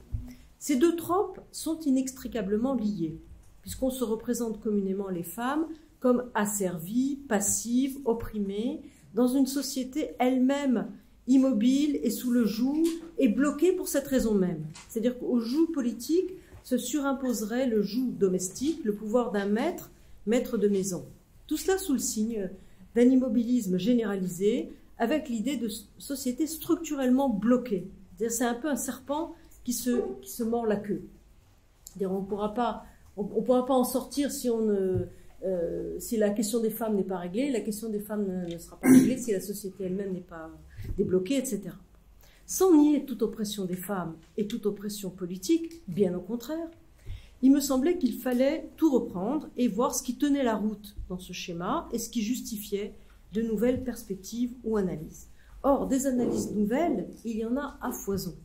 Ces deux tropes sont inextricablement liées, puisqu'on se représente communément les femmes comme asservies, passives, opprimées, dans une société elle-même immobile et sous le joug, et bloquée pour cette raison même. C'est-à-dire qu'au joug politique se surimposerait le joug domestique, le pouvoir d'un maître de maison. Tout cela sous le signe d'un immobilisme généralisé, avec l'idée de société structurellement bloquée. C'est un peu un serpent qui se mord la queue. On ne pourra pas en sortir si la question des femmes n'est pas réglée, la question des femmes ne sera pas réglée si la société elle-même n'est pas débloquée, etc. Sans nier toute oppression des femmes et toute oppression politique, bien au contraire, il me semblait qu'il fallait tout reprendre et voir ce qui tenait la route dans ce schéma et ce qui justifiait de nouvelles perspectives ou analyses. Or, des analyses nouvelles, il y en a à foison.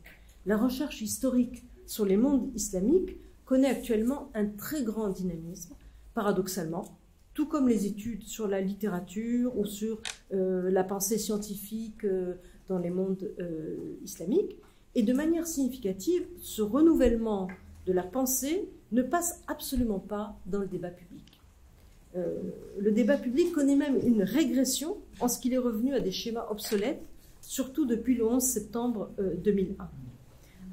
La recherche historique sur les mondes islamiques connaît actuellement un très grand dynamisme, paradoxalement, tout comme les études sur la littérature ou sur la pensée scientifique dans les mondes islamiques. Et de manière significative, ce renouvellement de la pensée ne passe absolument pas dans le débat public. Le débat public connaît même une régression en ce qu'il est revenu à des schémas obsolètes, surtout depuis le 11 septembre 2001.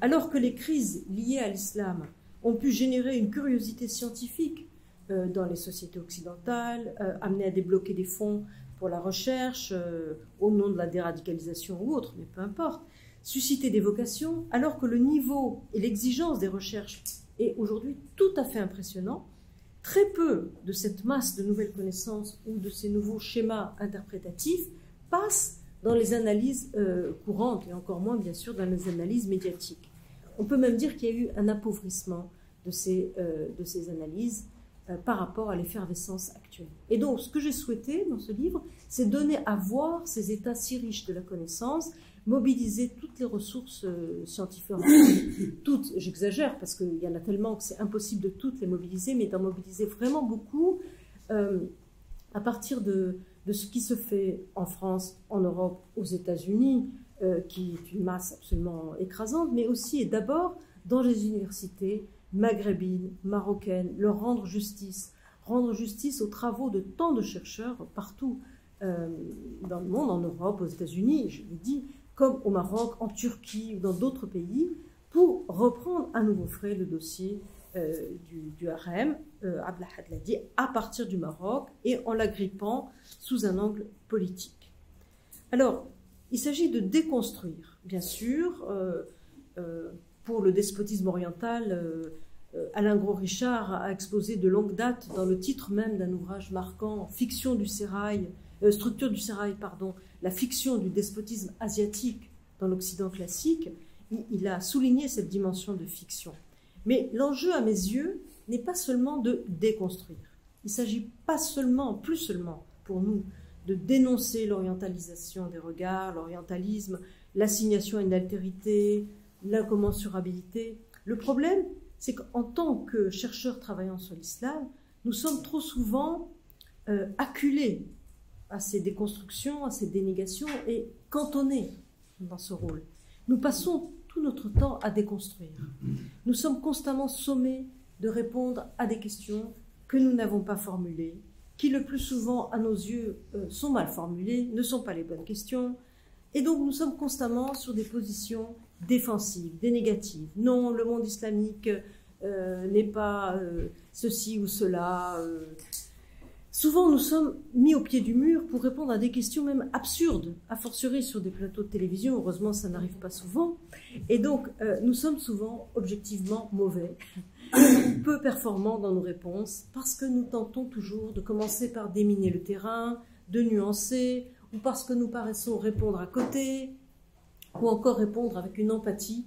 Alors que les crises liées à l'islam ont pu générer une curiosité scientifique dans les sociétés occidentales, amener à débloquer des fonds pour la recherche, au nom de la déradicalisation ou autre, mais peu importe, susciter des vocations, alors que le niveau et l'exigence des recherches est aujourd'hui tout à fait impressionnant, très peu de cette masse de nouvelles connaissances ou de ces nouveaux schémas interprétatifs passent dans les analyses courantes, et encore moins, bien sûr, dans les analyses médiatiques. On peut même dire qu'il y a eu un appauvrissement de ces analyses par rapport à l'effervescence actuelle. Et donc, ce que j'ai souhaité dans ce livre, c'est donner à voir ces états si riches de la connaissance, mobiliser toutes les ressources scientifiques, toutes, j'exagère parce qu'il y en a tellement que c'est impossible de toutes les mobiliser, mais d'en mobiliser vraiment beaucoup à partir de ce qui se fait en France, en Europe, aux États-Unis, qui est une masse absolument écrasante, mais aussi et d'abord dans les universités maghrébines, marocaines, leur rendre justice aux travaux de tant de chercheurs partout dans le monde, en Europe, aux États-Unis, je l'ai dit, comme au Maroc, en Turquie ou dans d'autres pays, pour reprendre à nouveau frais le dossier du harem, Abdelhad l'a dit, à partir du Maroc et en l'agrippant sous un angle politique. Alors, il s'agit de déconstruire, bien sûr, pour le despotisme oriental, Alain Gros-Richard a exposé de longue date, dans le titre même d'un ouvrage marquant, Structure du sérail, pardon, la fiction du despotisme asiatique dans l'Occident classique. Il a souligné cette dimension de fiction. Mais l'enjeu, à mes yeux, n'est pas seulement de déconstruire. Il ne s'agit pas seulement, plus seulement, pour nous, de dénoncer l'orientalisation des regards, l'orientalisme, l'assignation à une altérité, l'incommensurabilité. Le problème, c'est qu'en tant que chercheurs travaillant sur l'islam, nous sommes trop souvent acculés à ces déconstructions, à ces dénégations et cantonnés dans ce rôle. Nous passons tout notre temps à déconstruire. Nous sommes constamment sommés de répondre à des questions que nous n'avons pas formulées, qui le plus souvent, à nos yeux, sont mal formulées, ne sont pas les bonnes questions. Et donc nous sommes constamment sur des positions défensives, dénégatives. Non, le monde islamique n'est pas ceci ou cela. Souvent, nous sommes mis au pied du mur pour répondre à des questions même absurdes, a fortiori sur des plateaux de télévision. Heureusement, ça n'arrive pas souvent. Et donc, nous sommes souvent objectivement mauvais, peu performants dans nos réponses, parce que nous tentons toujours de commencer par déminer le terrain, de nuancer, ou parce que nous paraissons répondre à côté, ou encore répondre avec une empathie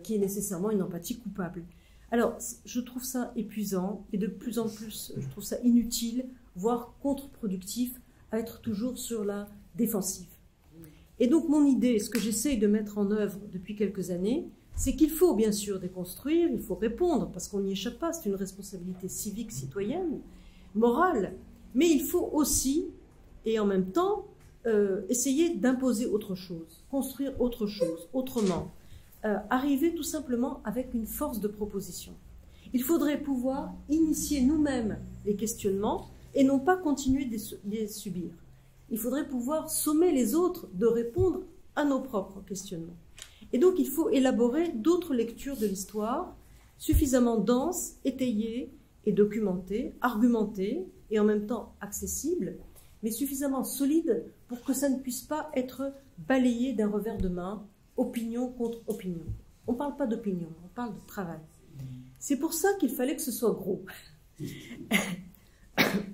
qui est nécessairement une empathie coupable. Alors, je trouve ça épuisant, et de plus en plus, je trouve ça inutile, voire contre-productif, à être toujours sur la défensive. Et donc, mon idée, ce que j'essaye de mettre en œuvre depuis quelques années, c'est qu'il faut bien sûr déconstruire, il faut répondre, parce qu'on n'y échappe pas, c'est une responsabilité civique, citoyenne, morale, mais il faut aussi, et en même temps, essayer d'imposer autre chose, construire autre chose, autrement, arriver tout simplement avec une force de proposition. Il faudrait pouvoir initier nous-mêmes les questionnements et non pas continuer de les subir. Il faudrait pouvoir sommer les autres de répondre à nos propres questionnements. Et donc il faut élaborer d'autres lectures de l'histoire suffisamment denses, étayées et documentées, argumentées et en même temps accessibles, mais suffisamment solides pour que ça ne puisse pas être balayé d'un revers de main, opinion contre opinion. On ne parle pas d'opinion, on parle de travail. C'est pour ça qu'il fallait que ce soit gros.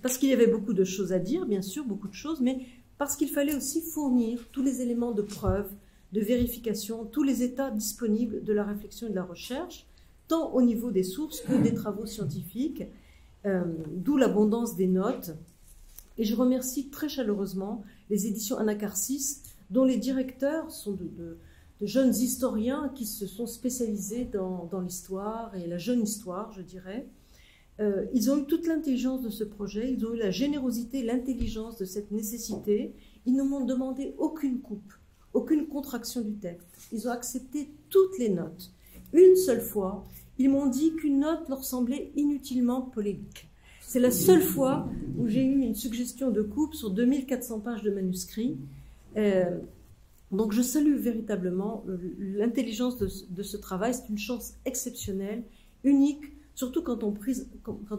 Parce qu'il y avait beaucoup de choses à dire, bien sûr, beaucoup de choses, mais parce qu'il fallait aussi fournir tous les éléments de preuve, de vérification, tous les états disponibles de la réflexion et de la recherche, tant au niveau des sources que des travaux scientifiques, d'où l'abondance des notes. Et je remercie très chaleureusement les éditions Anacarsis, dont les directeurs sont de jeunes historiens qui se sont spécialisés dans l'histoire et la jeune histoire, je dirais. Ils ont eu toute l'intelligence de ce projet, ils ont eu la générosité, l'intelligence de cette nécessité. Ils ne m'ont demandé aucune coupe, aucune contraction du texte. Ils ont accepté toutes les notes. Une seule fois, ils m'ont dit qu'une note leur semblait inutilement polémique. C'est la seule fois où j'ai eu une suggestion de coupe sur 2400 pages de manuscrits. Donc je salue véritablement l'intelligence de ce travail. C'est une chance exceptionnelle, unique, surtout quand on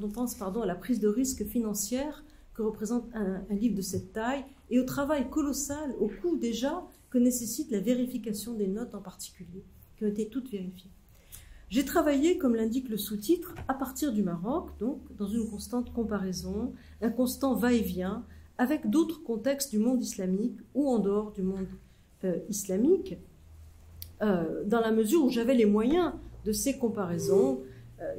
pense à la prise de risque financière que représente un livre de cette taille et au travail colossal, au coût déjà, que nécessite la vérification des notes en particulier, qui ont été toutes vérifiées. J'ai travaillé, comme l'indique le sous-titre, à partir du Maroc, donc dans une constante comparaison, un constant va-et-vient avec d'autres contextes du monde islamique ou en dehors du monde islamique, dans la mesure où j'avais les moyens de ces comparaisons.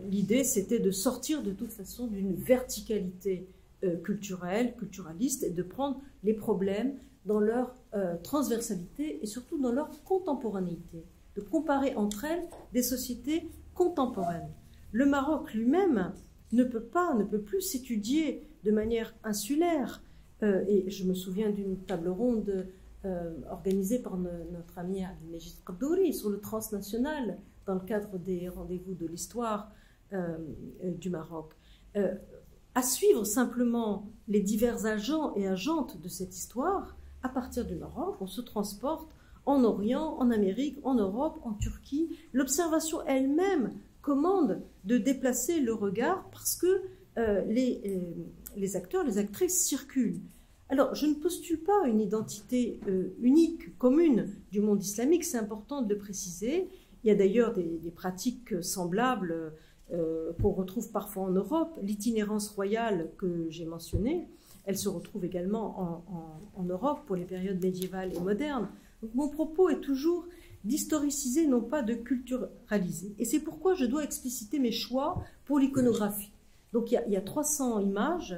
L'idée, c'était de sortir de toute façon d'une verticalité culturelle, culturaliste, et de prendre les problèmes dans leur transversalité et surtout dans leur contemporanéité, de comparer entre elles des sociétés contemporaines. Le Maroc lui-même ne peut plus s'étudier de manière insulaire. Et je me souviens d'une table ronde organisée par notre ami Abdelmejid Qaddouri sur le transnational dans le cadre des rendez-vous de l'histoire du Maroc. À suivre simplement les divers agents et agentes de cette histoire, à partir du Maroc, on se transporte en Orient, en Amérique, en Europe, en Turquie. L'observation elle-même commande de déplacer le regard parce que les acteurs, les actrices circulent. Alors, je ne postule pas une identité unique, commune du monde islamique, c'est important de le préciser. Il y a d'ailleurs des pratiques semblables qu'on retrouve parfois en Europe. L'itinérance royale que j'ai mentionnée, elle se retrouve également en Europe pour les périodes médiévales et modernes. Donc, mon propos est toujours d'historiciser, non pas de culturaliser. Et c'est pourquoi je dois expliciter mes choix pour l'iconographie. Donc il y a 300 images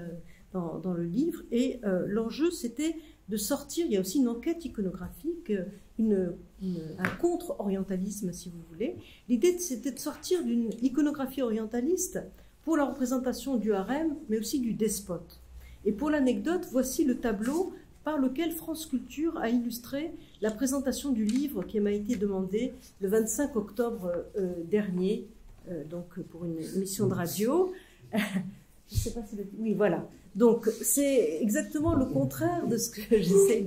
dans le livre, et l'enjeu c'était de sortir, il y a aussi une enquête iconographique, un contre-orientalisme si vous voulez. L'idée c'était de sortir d'une iconographie orientaliste pour la représentation du harem, mais aussi du despote. Et pour l'anecdote, voici le tableau par lequel France Culture a illustré la présentation du livre qui m'a été demandé le 25 octobre dernier, donc pour une émission de radio. Je ne sais pas si... Oui, voilà. Donc, c'est exactement le contraire de ce que j'essaie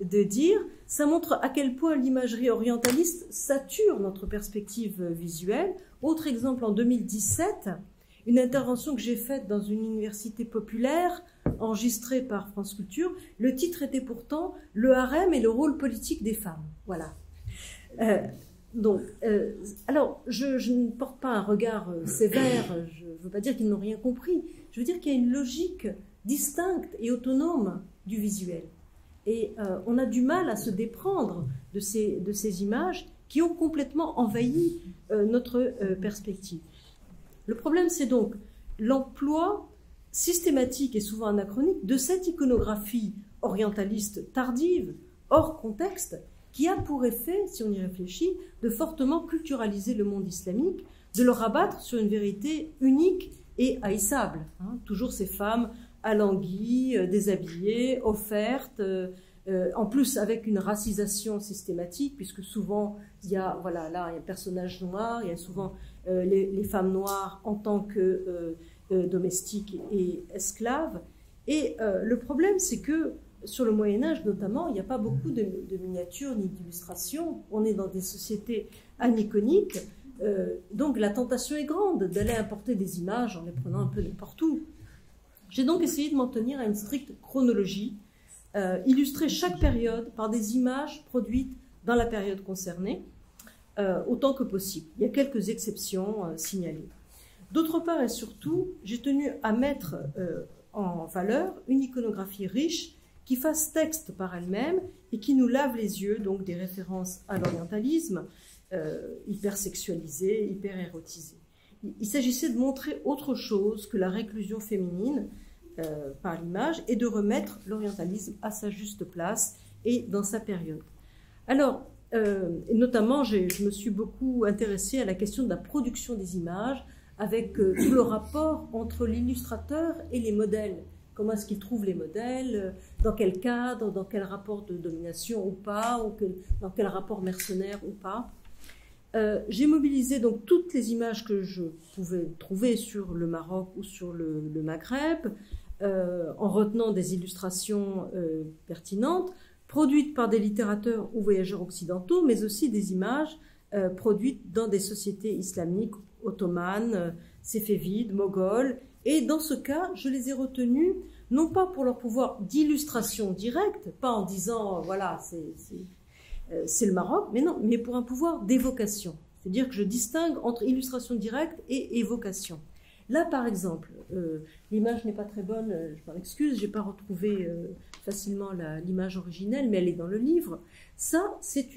de dire. Ça montre à quel point l'imagerie orientaliste sature notre perspective visuelle. Autre exemple, en 2017, une intervention que j'ai faite dans une université populaire, enregistrée par France Culture. Le titre était pourtant « Le harem et le rôle politique des femmes ». Voilà. Alors, je ne porte pas un regard sévère, je ne veux pas dire qu'ils n'ont rien compris, je veux dire qu'il y a une logique distincte et autonome du visuel. Et on a du mal à se déprendre de ces images qui ont complètement envahi notre perspective. Le problème, c'est donc l'emploi systématique et souvent anachronique de cette iconographie orientaliste tardive, hors contexte, qui a pour effet, si on y réfléchit, de fortement culturaliser le monde islamique, de le rabattre sur une vérité unique et haïssable. Toujours ces femmes alanguies, déshabillées, offertes, en plus avec une racisation systématique, puisque souvent il y a, voilà, là, il y a un personnage noir, il y a souvent les femmes noires en tant que domestiques et esclaves. Et le problème, c'est que sur le Moyen-Âge, notamment, il n'y a pas beaucoup de miniatures ni d'illustrations. On est dans des sociétés aniconiques, donc la tentation est grande d'aller importer des images en les prenant un peu n'importe où. J'ai donc essayé de m'en tenir à une stricte chronologie, illustrer chaque période par des images produites dans la période concernée, autant que possible. Il y a quelques exceptions signalées. D'autre part et surtout, j'ai tenu à mettre en valeur une iconographie riche qui fasse texte par elle-même et qui nous lave les yeux, donc des références à l'orientalisme, hypersexualisé, hyper-érotisé. Il s'agissait de montrer autre chose que la réclusion féminine par l'image et de remettre l'orientalisme à sa juste place et dans sa période. Alors, notamment, je me suis beaucoup intéressée à la question de la production des images avec tout le rapport entre l'illustrateur et les modèles. Comment est-ce qu'ils trouvent les modèles, dans quel cadre, dans quel rapport de domination ou pas, dans quel rapport mercenaire ou pas. J'ai mobilisé donc toutes les images que je pouvais trouver sur le Maroc ou sur le Maghreb, en retenant des illustrations pertinentes, produites par des littérateurs ou voyageurs occidentaux, mais aussi des images produites dans des sociétés islamiques, ottomanes, séfévides, moghols. Et dans ce cas, je les ai retenus, non pas pour leur pouvoir d'illustration directe, pas en disant, voilà, c'est le Maroc, mais pour un pouvoir d'évocation. C'est-à-dire que je distingue entre illustration directe et évocation. Là, par exemple, l'image n'est pas très bonne, je m'en excuse, je n'ai pas retrouvé facilement l'image originelle, mais elle est dans le livre. Ça, c'est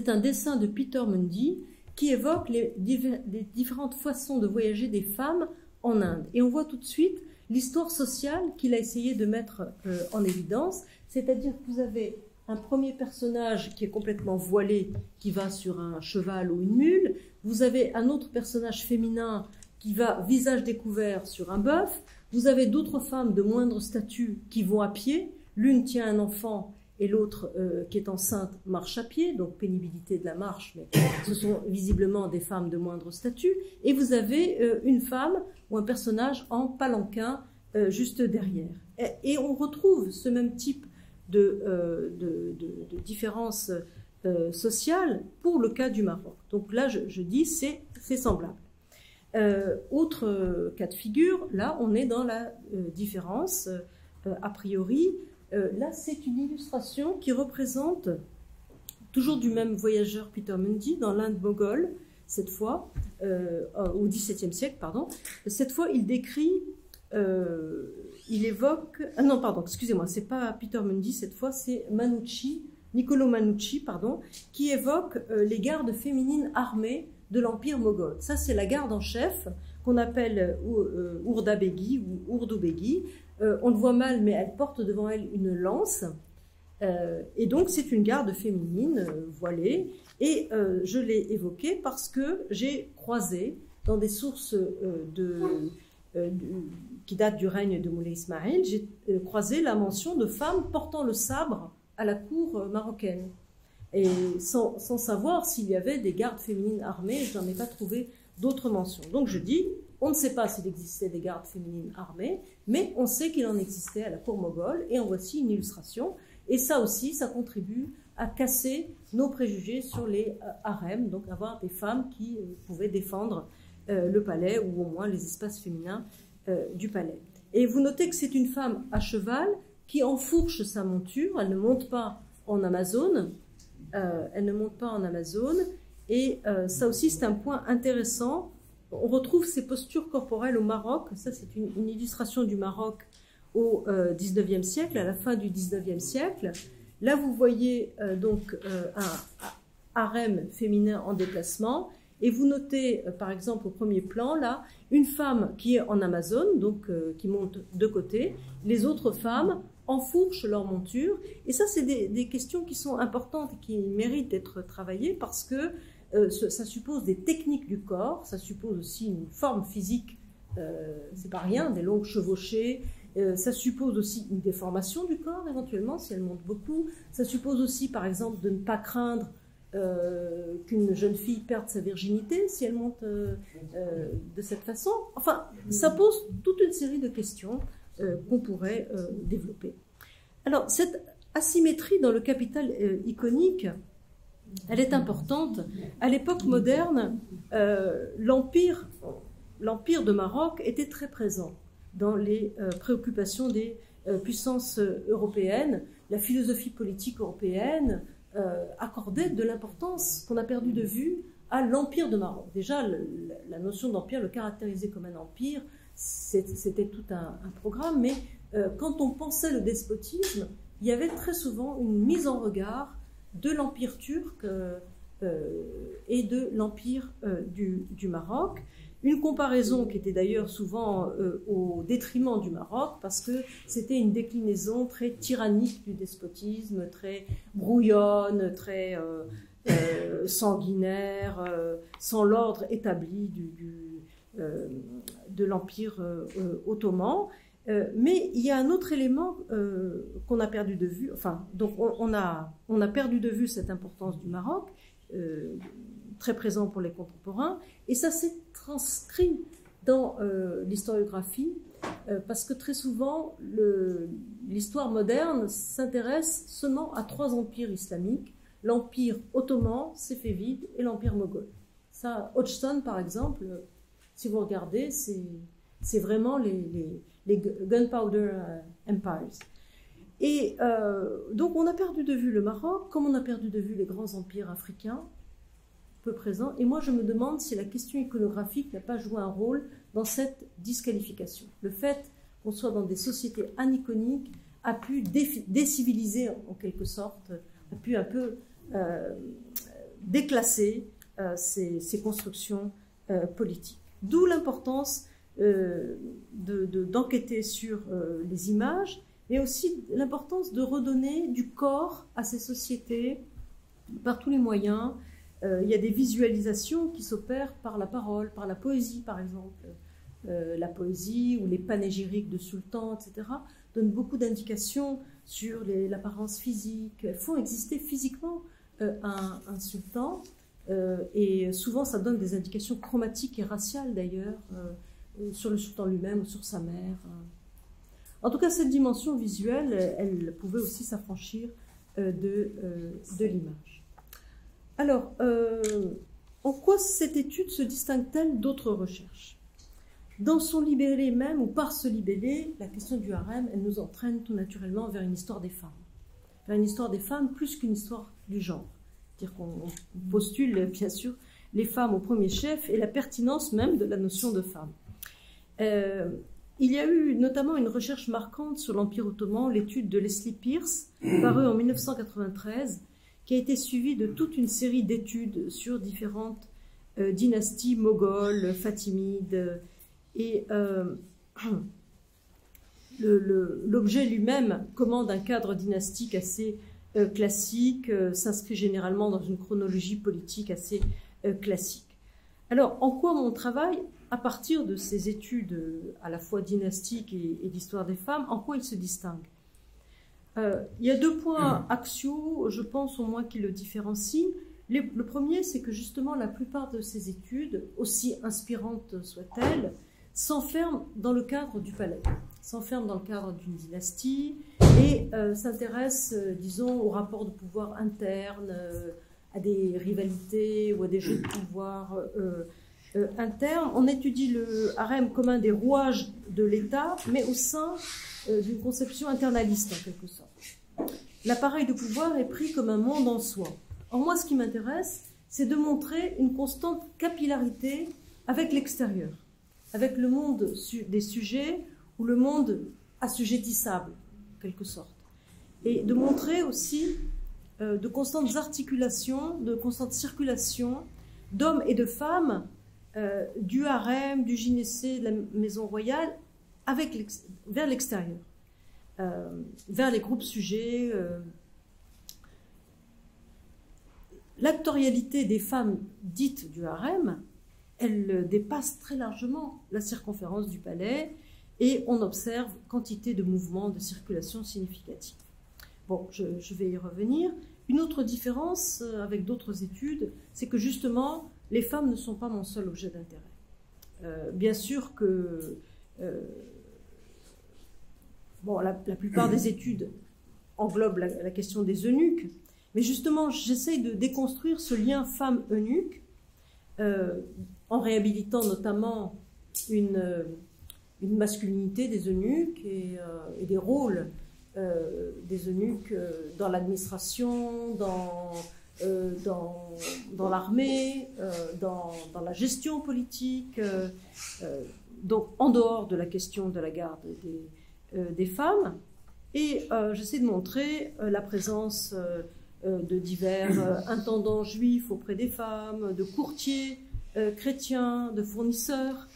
un dessin de Peter Mundy qui évoque les différentes façons de voyager des femmes en Inde. Et on voit tout de suite l'histoire sociale qu'il a essayé de mettre en évidence, c'est-à-dire que vous avez un premier personnage qui est complètement voilé, qui va sur un cheval ou une mule, vous avez un autre personnage féminin qui va visage découvert sur un bœuf, vous avez d'autres femmes de moindre statut qui vont à pied, l'une tient un enfant et l'autre qui est enceinte marche à pied, donc pénibilité de la marche, mais ce sont visiblement des femmes de moindre statut, et vous avez une femme ou un personnage en palanquin juste derrière. Et on retrouve ce même type de différence sociale pour le cas du Maroc. Donc là, je dis, c'est semblable. Autre cas de figure, là, on est dans la différence a priori. Là, c'est une illustration qui représente, toujours du même voyageur Peter Mundy, dans l'Inde moghole, cette fois, au XVIIe siècle, pardon. Cette fois, il décrit, il évoque... Ah non, pardon, excusez-moi, c'est pas Peter Mundy, cette fois, c'est Niccolo Manucci, pardon, qui évoque les gardes féminines armées de l'Empire moghol. Ça, c'est la garde en chef, qu'on appelle Ourda Beghi ou Urdu Beghi. On le voit mal, mais elle porte devant elle une lance. Et donc, c'est une garde féminine voilée. Et je l'ai évoquée parce que j'ai croisé dans des sources qui datent du règne de Moulay Ismaïl, j'ai croisé la mention de femmes portant le sabre à la cour marocaine. Et sans savoir s'il y avait des gardes féminines armées, je n'en ai pas trouvé d'autres mentions. Donc je dis, on ne sait pas s'il existait des gardes féminines armées, mais on sait qu'il en existait à la cour moghole, et en voici une illustration. Et ça aussi, ça contribue à casser nos préjugés sur les harems, donc avoir des femmes qui pouvaient défendre le palais, ou au moins les espaces féminins du palais. Et vous notez que c'est une femme à cheval qui enfourche sa monture, elle ne monte pas en Amazone, et ça aussi c'est un point intéressant. On retrouve ces postures corporelles au Maroc, ça c'est une illustration du Maroc au XIXe siècle, à la fin du XIXe siècle. Là vous voyez donc un harem féminin en déplacement, et vous notez par exemple au premier plan là, une femme qui est en Amazone, donc qui monte de côté, les autres femmes enfourchent leur monture, et ça c'est des questions qui sont importantes et qui méritent d'être travaillées parce que ça suppose des techniques du corps, ça suppose aussi une forme physique, c'est pas rien, des longues chevauchées, ça suppose aussi une déformation du corps éventuellement si elle monte beaucoup, ça suppose aussi par exemple de ne pas craindre qu'une jeune fille perde sa virginité si elle monte de cette façon. Enfin, ça pose toute une série de questions qu'on pourrait développer. Alors, cette asymétrie dans le capital iconique, elle est importante. À l'époque moderne, l'empire de Maroc était très présent dans les préoccupations des puissances européennes. La philosophie politique européenne accordait de l'importance qu'on a perdu de vue à l'empire de Maroc. Déjà, la notion d'empire, le caractériser comme un empire, c'était tout un programme, mais quand on pensait le despotisme, il y avait très souvent une mise en regard de l'empire turc et de l'empire du Maroc. Une comparaison qui était d'ailleurs souvent au détriment du Maroc, parce que c'était une déclinaison très tyrannique du despotisme, très brouillonne, très sanguinaire, sans l'ordre établi de l'Empire ottoman. Mais il y a un autre élément qu'on a perdu de vue, enfin, donc on a perdu de vue cette importance du Maroc, très présent pour les contemporains, et ça s'est transcrit dans l'historiographie, parce que très souvent, l'histoire moderne s'intéresse seulement à 3 empires islamiques, l'empire ottoman, séfévide et l'empire moghol. Ça, Hodgson, par exemple, si vous regardez, c'est vraiment les Gunpowder Empires. Et donc on a perdu de vue le Maroc, comme on a perdu de vue les grands empires africains. peu présent. Et moi, je me demande si la question iconographique n'a pas joué un rôle dans cette disqualification. Le fait qu'on soit dans des sociétés aniconiques a pu déciviliser, en quelque sorte, a pu un peu déclasser ces constructions politiques. D'où l'importance d'enquêter sur les images, mais aussi l'importance de redonner du corps à ces sociétés par tous les moyens. Il y a des visualisations qui s'opèrent par la parole, par la poésie par exemple. La poésie ou les panégyriques de sultans, etc., donnent beaucoup d'indications sur l'apparence physique, font exister physiquement un sultan, et souvent ça donne des indications chromatiques et raciales d'ailleurs, sur le sultan lui-même ou sur sa mère. En tout cas, cette dimension visuelle, elle pouvait aussi s'affranchir de l'image. Alors, en quoi cette étude se distingue-t-elle d'autres recherches ? Dans son libellé même, ou par ce libellé, la question du harem, elle nous entraîne tout naturellement vers une histoire des femmes. Vers une histoire des femmes plus qu'une histoire du genre. C'est-à-dire qu'on postule, bien sûr, les femmes au premier chef et la pertinence même de la notion de femme. Il y a eu notamment une recherche marquante sur l'Empire ottoman, l'étude de Leslie Pierce, parue en 1993, qui a été suivie de toute une série d'études sur différentes dynasties mogholes, fatimides, et l'objet lui-même commande un cadre dynastique assez classique, s'inscrit généralement dans une chronologie politique assez classique. Alors, en quoi mon travail, à partir de ces études à la fois dynastiques et d'histoire des femmes, en quoi il se distingue ? Il y a deux points axiaux, je pense au moins qui le différencient. Le premier, c'est que justement la plupart de ces études, aussi inspirantes soient-elles, s'enferment dans le cadre du palais, s'enferment dans le cadre d'une dynastie et s'intéressent, disons, aux rapports de pouvoir internes, à des rivalités ou à des jeux de pouvoir internes. On étudie le harem comme un des rouages de l'État, mais au sein d'une conception internaliste en quelque sorte. L'appareil de pouvoir est pris comme un monde en soi. Or moi, ce qui m'intéresse, c'est de montrer une constante capillarité avec l'extérieur, avec le monde des sujets ou le monde assujettissable, en quelque sorte. Et de montrer aussi de constantes articulations, de constantes circulations d'hommes et de femmes du harem, du gynécée, de la maison royale, vers l'extérieur, vers les groupes sujets. L'actorialité des femmes dites du harem, elle dépasse très largement la circonférence du palais et on observe quantité de mouvements, de circulation significatifs. Bon, je vais y revenir. Une autre différence avec d'autres études, c'est que justement, les femmes ne sont pas mon seul objet d'intérêt. Bien sûr que la plupart des études englobent la question des eunuques, mais justement, j'essaye de déconstruire ce lien femme-eunuque en réhabilitant notamment une masculinité des eunuques et des rôles des eunuques dans l'administration, dans l'armée, dans la gestion politique, donc en dehors de la question de la garde des femmes. Et j'essaie de montrer la présence de divers intendants juifs auprès des femmes, de courtiers chrétiens, de fournisseurs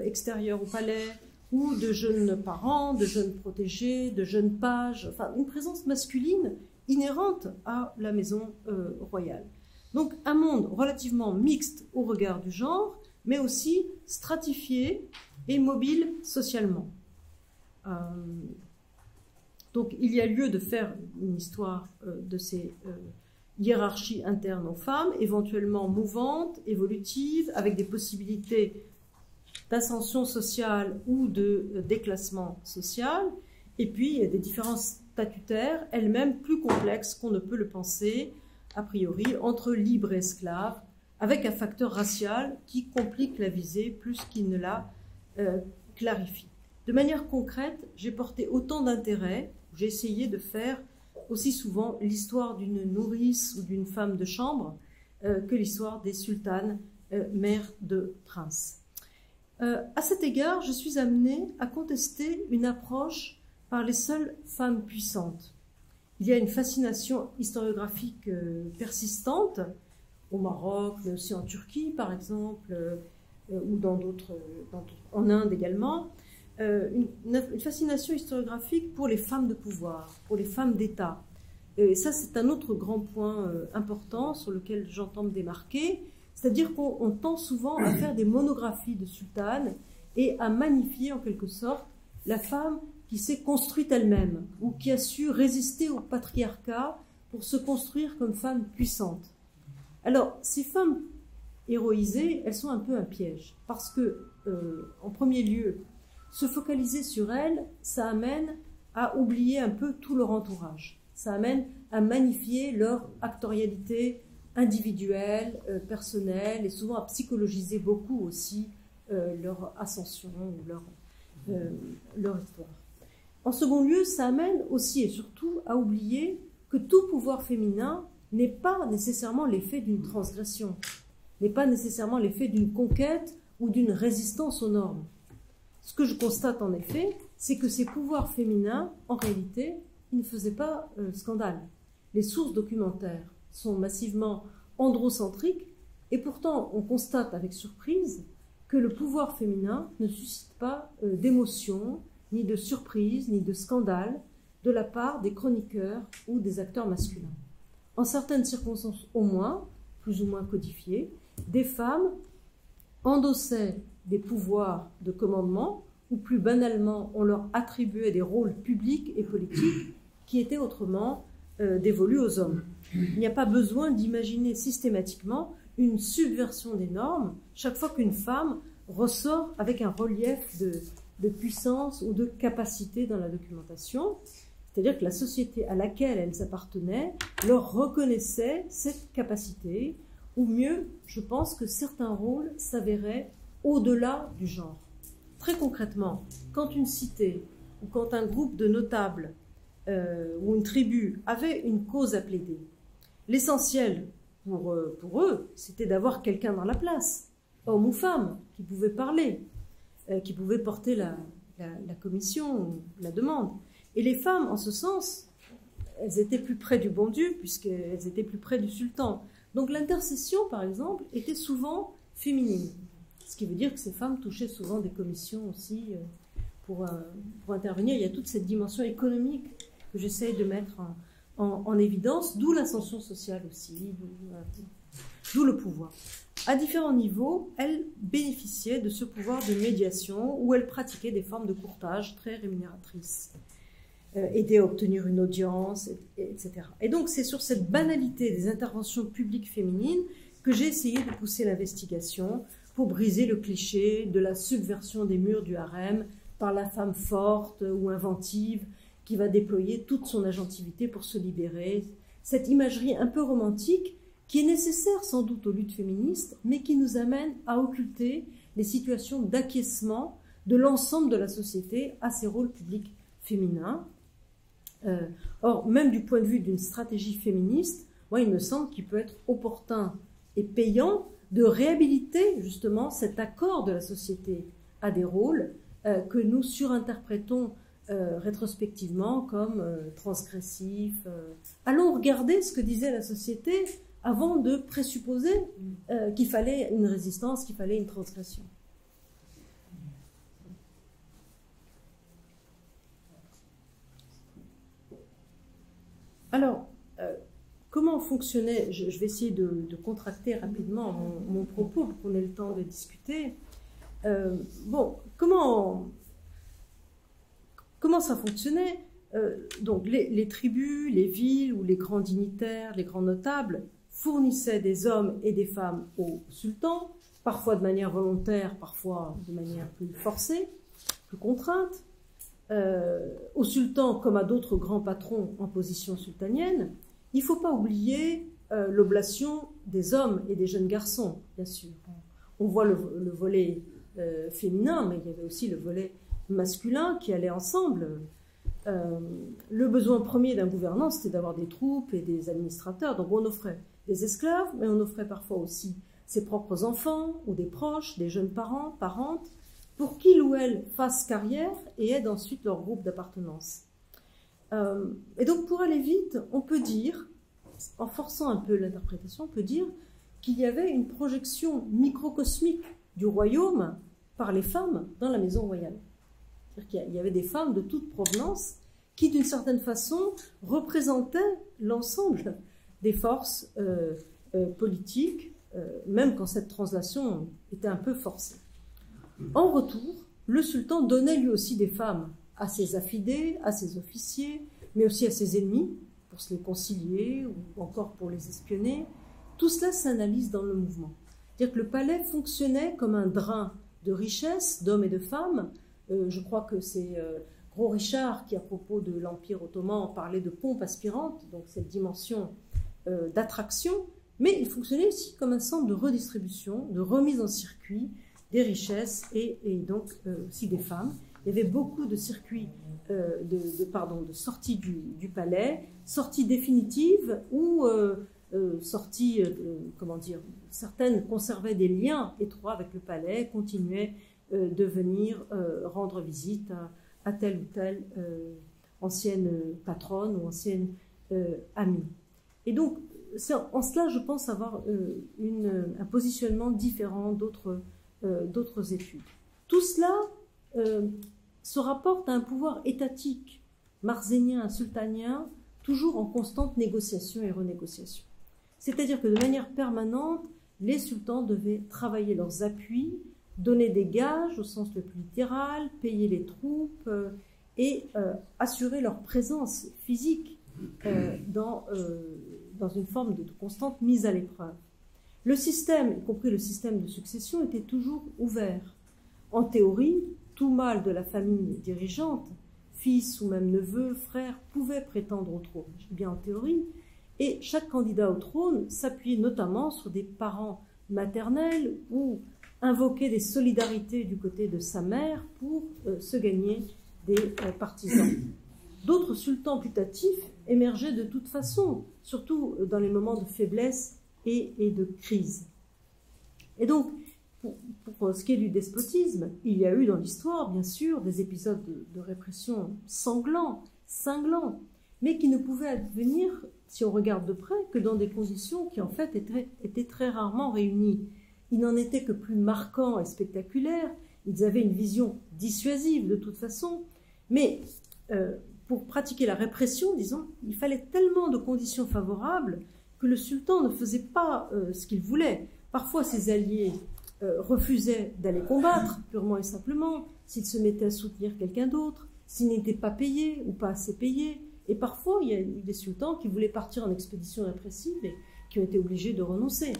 extérieurs au palais, ou de jeunes parents, de jeunes protégés, de jeunes pages, enfin une présence masculine inhérente à la maison royale. Donc un monde relativement mixte au regard du genre, mais aussi stratifié et mobile socialement. Donc il y a lieu de faire une histoire de ces hiérarchies internes aux femmes, éventuellement mouvantes, évolutives, avec des possibilités d'ascension sociale ou de déclassement social, et puis il y a des différences statutaires, elles-mêmes plus complexes qu'on ne peut le penser, a priori, entre libres et esclaves, avec un facteur racial qui complique la visée plus qu'il ne la clarifie. De manière concrète, j'ai porté autant d'intérêt, j'ai essayé de faire aussi souvent l'histoire d'une nourrice ou d'une femme de chambre, que l'histoire des sultanes, mères de princes. À cet égard, je suis amenée à contester une approche par les seules femmes puissantes. Il y a une fascination historiographique persistante au Maroc, mais aussi en Turquie, par exemple, ou en Inde également, une fascination historiographique pour les femmes de pouvoir, pour les femmes d'État. Et ça, c'est un autre grand point important sur lequel j'entends me démarquer, c'est-à-dire qu'on tend souvent à faire des monographies de sultanes et à magnifier en quelque sorte la femme qui s'est construite elle-même ou qui a su résister au patriarcat pour se construire comme femme puissante. Alors, ces femmes héroïsées, elles sont un peu un piège parce que, en premier lieu, se focaliser sur elles, ça amène à oublier un peu tout leur entourage. Ça amène à magnifier leur actorialité individuelle, personnelle, et souvent à psychologiser beaucoup aussi leur ascension ou leur histoire. En second lieu, ça amène aussi et surtout à oublier que tout pouvoir féminin n'est pas nécessairement l'effet d'une transgression, n'est pas nécessairement l'effet d'une conquête ou d'une résistance aux normes. Ce que je constate en effet, c'est que ces pouvoirs féminins, en réalité, ils ne faisaient pas scandale. Les sources documentaires sont massivement androcentriques et pourtant on constate avec surprise que le pouvoir féminin ne suscite pas d'émotion, ni de surprise, ni de scandale de la part des chroniqueurs ou des acteurs masculins. En certaines circonstances au moins, plus ou moins codifiées, des femmes endossaient des pouvoirs de commandement ou plus banalement on leur attribuait des rôles publics et politiques qui étaient autrement dévolus aux hommes. Il n'y a pas besoin d'imaginer systématiquement une subversion des normes chaque fois qu'une femme ressort avec un relief de puissance ou de capacité dans la documentation. C'est-à-dire que la société à laquelle elles appartenaient leur reconnaissait cette capacité, ou mieux, je pense que certains rôles s'avéraient au-delà du genre. Très concrètement, quand une cité ou quand un groupe de notables ou une tribu avait une cause à plaider, l'essentiel pour eux, c'était d'avoir quelqu'un dans la place, homme ou femme, qui pouvait parler, qui pouvait porter la commission ou la demande. Et les femmes, en ce sens, elles étaient plus près du bon Dieu, puisqu'elles étaient plus près du sultan. Donc l'intercession, par exemple, était souvent féminine. Ce qui veut dire que ces femmes touchaient souvent des commissions aussi pour intervenir. Il y a toute cette dimension économique que j'essaye de mettre en évidence, d'où l'ascension sociale aussi, d'où le pouvoir. À différents niveaux, elles bénéficiaient de ce pouvoir de médiation où elles pratiquaient des formes de courtage très rémunératrices, aider à obtenir une audience, etc. Et donc c'est sur cette banalité des interventions publiques féminines que j'ai essayé de pousser l'investigation pour briser le cliché de la subversion des murs du harem par la femme forte ou inventive qui va déployer toute son agentivité pour se libérer. Cette imagerie un peu romantique qui est nécessaire sans doute aux luttes féministes, mais qui nous amène à occulter les situations d'acquiescement de l'ensemble de la société à ces rôles publics féminins. Or, même du point de vue d'une stratégie féministe, moi, il me semble qu'il peut être opportun et payant de réhabiliter justement cet accord de la société à des rôles que nous surinterprétons rétrospectivement comme transgressifs. Allons regarder ce que disait la société avant de présupposer qu'il fallait une résistance, qu'il fallait une transgression. Alors, comment fonctionnait, je vais essayer de contracter rapidement mon propos pour qu'on ait le temps de discuter. Comment ça fonctionnait? Donc, les tribus, les villes ou les grands dignitaires, les grands notables fournissaient des hommes et des femmes au sultan, parfois de manière volontaire, parfois de manière plus forcée, plus contrainte. Au sultan comme à d'autres grands patrons en position sultanienne. Il ne faut pas oublier l'oblation des hommes et des jeunes garçons, bien sûr. On voit le volet féminin, mais il y avait aussi le volet masculin qui allait ensemble. Le besoin premier d'un gouvernant, c'était d'avoir des troupes et des administrateurs. Donc on offrait des esclaves, mais on offrait parfois aussi ses propres enfants ou des proches, des jeunes parents, parentes, pour qu'il ou elle fasse carrière et aide ensuite leur groupe d'appartenance. Et donc pour aller vite, on peut dire, en forçant un peu l'interprétation, on peut dire qu'il y avait une projection microcosmique du royaume par les femmes dans la maison royale. C'est-à-dire qu'il y avait des femmes de toute provenance qui, d'une certaine façon, représentaient l'ensemble des forces politiques, même quand cette translation était un peu forcée. En retour, le sultan donnait lui aussi des femmes à ses affidés, à ses officiers, mais aussi à ses ennemis, pour se les concilier ou encore pour les espionner. Tout cela s'analyse dans le mouvement. C'est-à-dire que le palais fonctionnait comme un drain de richesse, d'hommes et de femmes. Je crois que c'est Gros Richard qui, à propos de l'Empire ottoman, parlait de pompe aspirante, donc cette dimension d'attraction, mais il fonctionnait aussi comme un centre de redistribution, de remise en circuit des richesses et donc aussi des femmes. Il y avait beaucoup de circuits de sortie du palais, sortie définitive ou sortie, certaines conservaient des liens étroits avec le palais, continuaient de venir rendre visite à telle ou telle ancienne patronne ou ancienne amie. Et donc, en cela, je pense avoir un positionnement différent d'autres études. Tout cela se rapporte à un pouvoir étatique, marzénien, sultanien, toujours en constante négociation et renégociation. C'est-à-dire que de manière permanente, les sultans devaient travailler leurs appuis, donner des gages au sens le plus littéral, payer les troupes et assurer leur présence physique dans une forme de constante mise à l'épreuve. Le système, y compris le système de succession, était toujours ouvert. En théorie, tout mâle de la famille dirigeante, fils ou même neveu, frère, pouvait prétendre au trône. Je dis bien en théorie. Et chaque candidat au trône s'appuyait notamment sur des parents maternels ou invoquait des solidarités du côté de sa mère pour se gagner des partisans. D'autres sultans putatifs émergeaient de toute façon, surtout dans les moments de faiblesse et de crise. Et donc, pour ce qui est du despotisme, il y a eu dans l'histoire, bien sûr, des épisodes de répression cinglants, mais qui ne pouvaient advenir, si on regarde de près, que dans des conditions qui en fait étaient très rarement réunies. Ils n'en étaient que plus marquants et spectaculaires, ils avaient une vision dissuasive de toute façon, mais pour pratiquer la répression, disons, il fallait tellement de conditions favorables que le sultan ne faisait pas ce qu'il voulait. Parfois, ses alliés refusaient d'aller combattre, purement et simplement, s'ils se mettaient à soutenir quelqu'un d'autre, s'ils n'étaient pas payés ou pas assez payés. Et parfois, il y a eu des sultans qui voulaient partir en expédition répressive et qui ont été obligés de renoncer.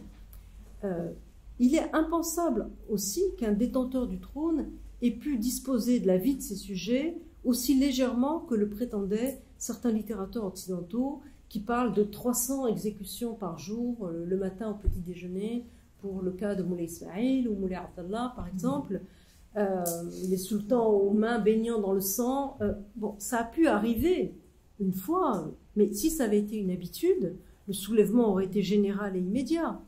Il est impensable aussi qu'un détenteur du trône ait pu disposer de la vie de ses sujets aussi légèrement que le prétendaient certains littérateurs occidentaux qui parlent de 300 exécutions par jour, le matin au petit déjeuner, pour le cas de Moulay Ismaïl ou Moulay Abdallah, par exemple, les sultans aux mains baignant dans le sang. Bon, ça a pu arriver une fois, mais si ça avait été une habitude, le soulèvement aurait été général et immédiat.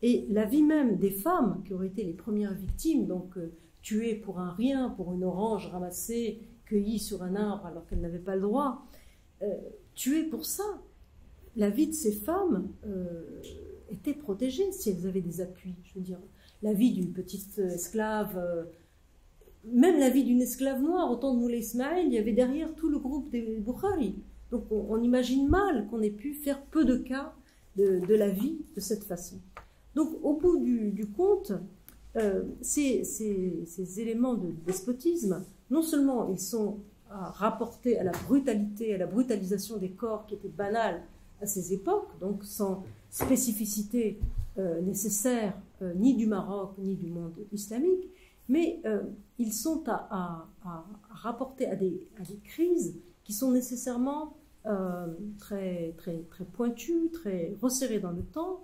Et la vie même des femmes qui auraient été les premières victimes, donc tuées pour un rien, pour une orange ramassée, cueillie sur un arbre alors qu'elles n'avaient pas le droit, tuées pour ça. La vie de ces femmes était protégée si elles avaient des appuis. Je veux dire, la vie d'une petite esclave, même la vie d'une esclave noire, au temps de Moulay Ismaïl, il y avait derrière tout le groupe des Bukhari. Donc on imagine mal qu'on ait pu faire peu de cas de la vie de cette façon. Donc au bout du compte, ces éléments de despotisme, non seulement ils sont rapportés à la brutalité, à la brutalisation des corps qui était banale à ces époques, donc sans spécificité nécessaire ni du Maroc ni du monde islamique, mais ils sont à rapporter à des crises qui sont nécessairement très pointues, très resserrées dans le temps.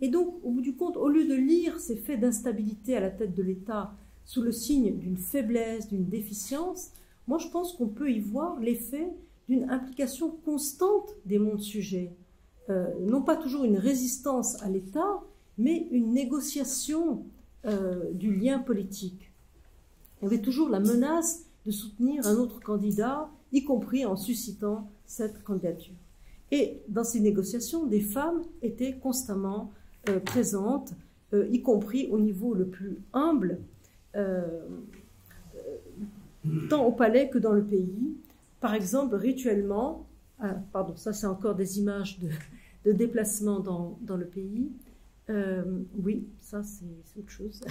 Et donc, au bout du compte, au lieu de lire ces faits d'instabilité à la tête de l'État sous le signe d'une faiblesse, d'une déficience, moi je pense qu'on peut y voir l'effet d'une implication constante des mondes sujets. non pas toujours une résistance à l'État, mais une négociation du lien politique. Il y avait toujours la menace de soutenir un autre candidat, y compris en suscitant cette candidature. Et dans ces négociations, des femmes étaient constamment présentes, y compris au niveau le plus humble, tant au palais que dans le pays. Par exemple, rituellement, pardon, ça c'est encore des images de déplacement dans le pays. Oui, ça c'est autre chose.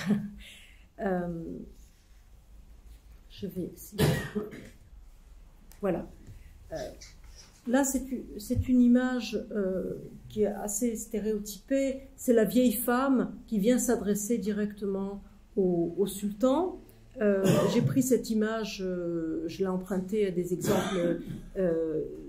Je vais essayer. Voilà. Là, c'est une image qui est assez stéréotypée. C'est la vieille femme qui vient s'adresser directement au sultan. J'ai pris cette image, je l'ai empruntée à des exemples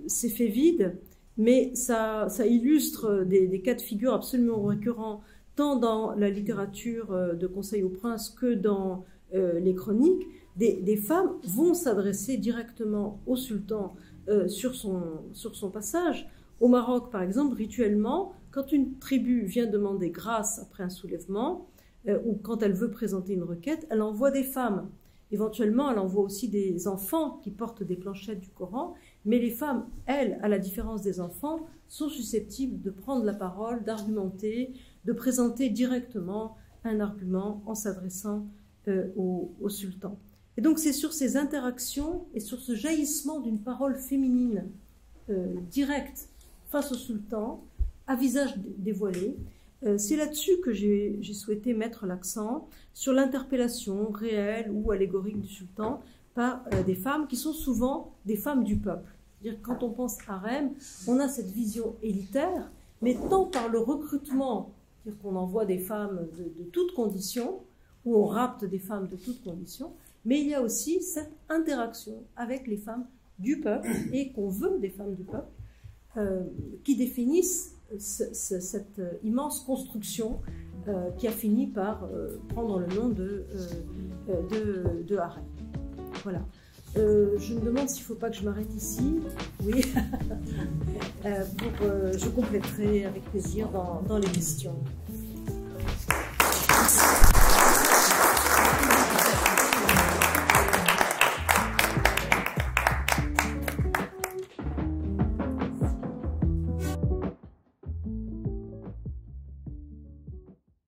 séfévides, mais ça illustre des cas de figure absolument récurrents, tant dans la littérature de Conseil au Prince que dans les chroniques. Des femmes vont s'adresser directement au sultan sur son passage. Au Maroc, par exemple, rituellement, quand une tribu vient demander grâce après un soulèvement, ou quand elle veut présenter une requête, elle envoie des femmes. Éventuellement, elle envoie aussi des enfants qui portent des planchettes du Coran, mais les femmes, elles, à la différence des enfants, sont susceptibles de prendre la parole, d'argumenter, de présenter directement un argument en s'adressant au sultan. Et donc c'est sur ces interactions et sur ce jaillissement d'une parole féminine directe face au sultan, à visage dévoilé, c'est là-dessus que j'ai souhaité mettre l'accent, sur l'interpellation réelle ou allégorique du sultan par des femmes qui sont souvent des femmes du peuple. C'est-à-dire quand on pense harem, on a cette vision élitaire, mais tant par le recrutement, c'est-à-dire qu'on envoie des femmes de toutes conditions, ou on rapte des femmes de toutes conditions, mais il y a aussi cette interaction avec les femmes du peuple, et qu'on veut des femmes du peuple, qui définissent cette immense construction qui a fini par prendre le nom de harem. Voilà. Je me demande s'il ne faut pas que je m'arrête ici. Oui. Je compléterai avec plaisir dans les questions.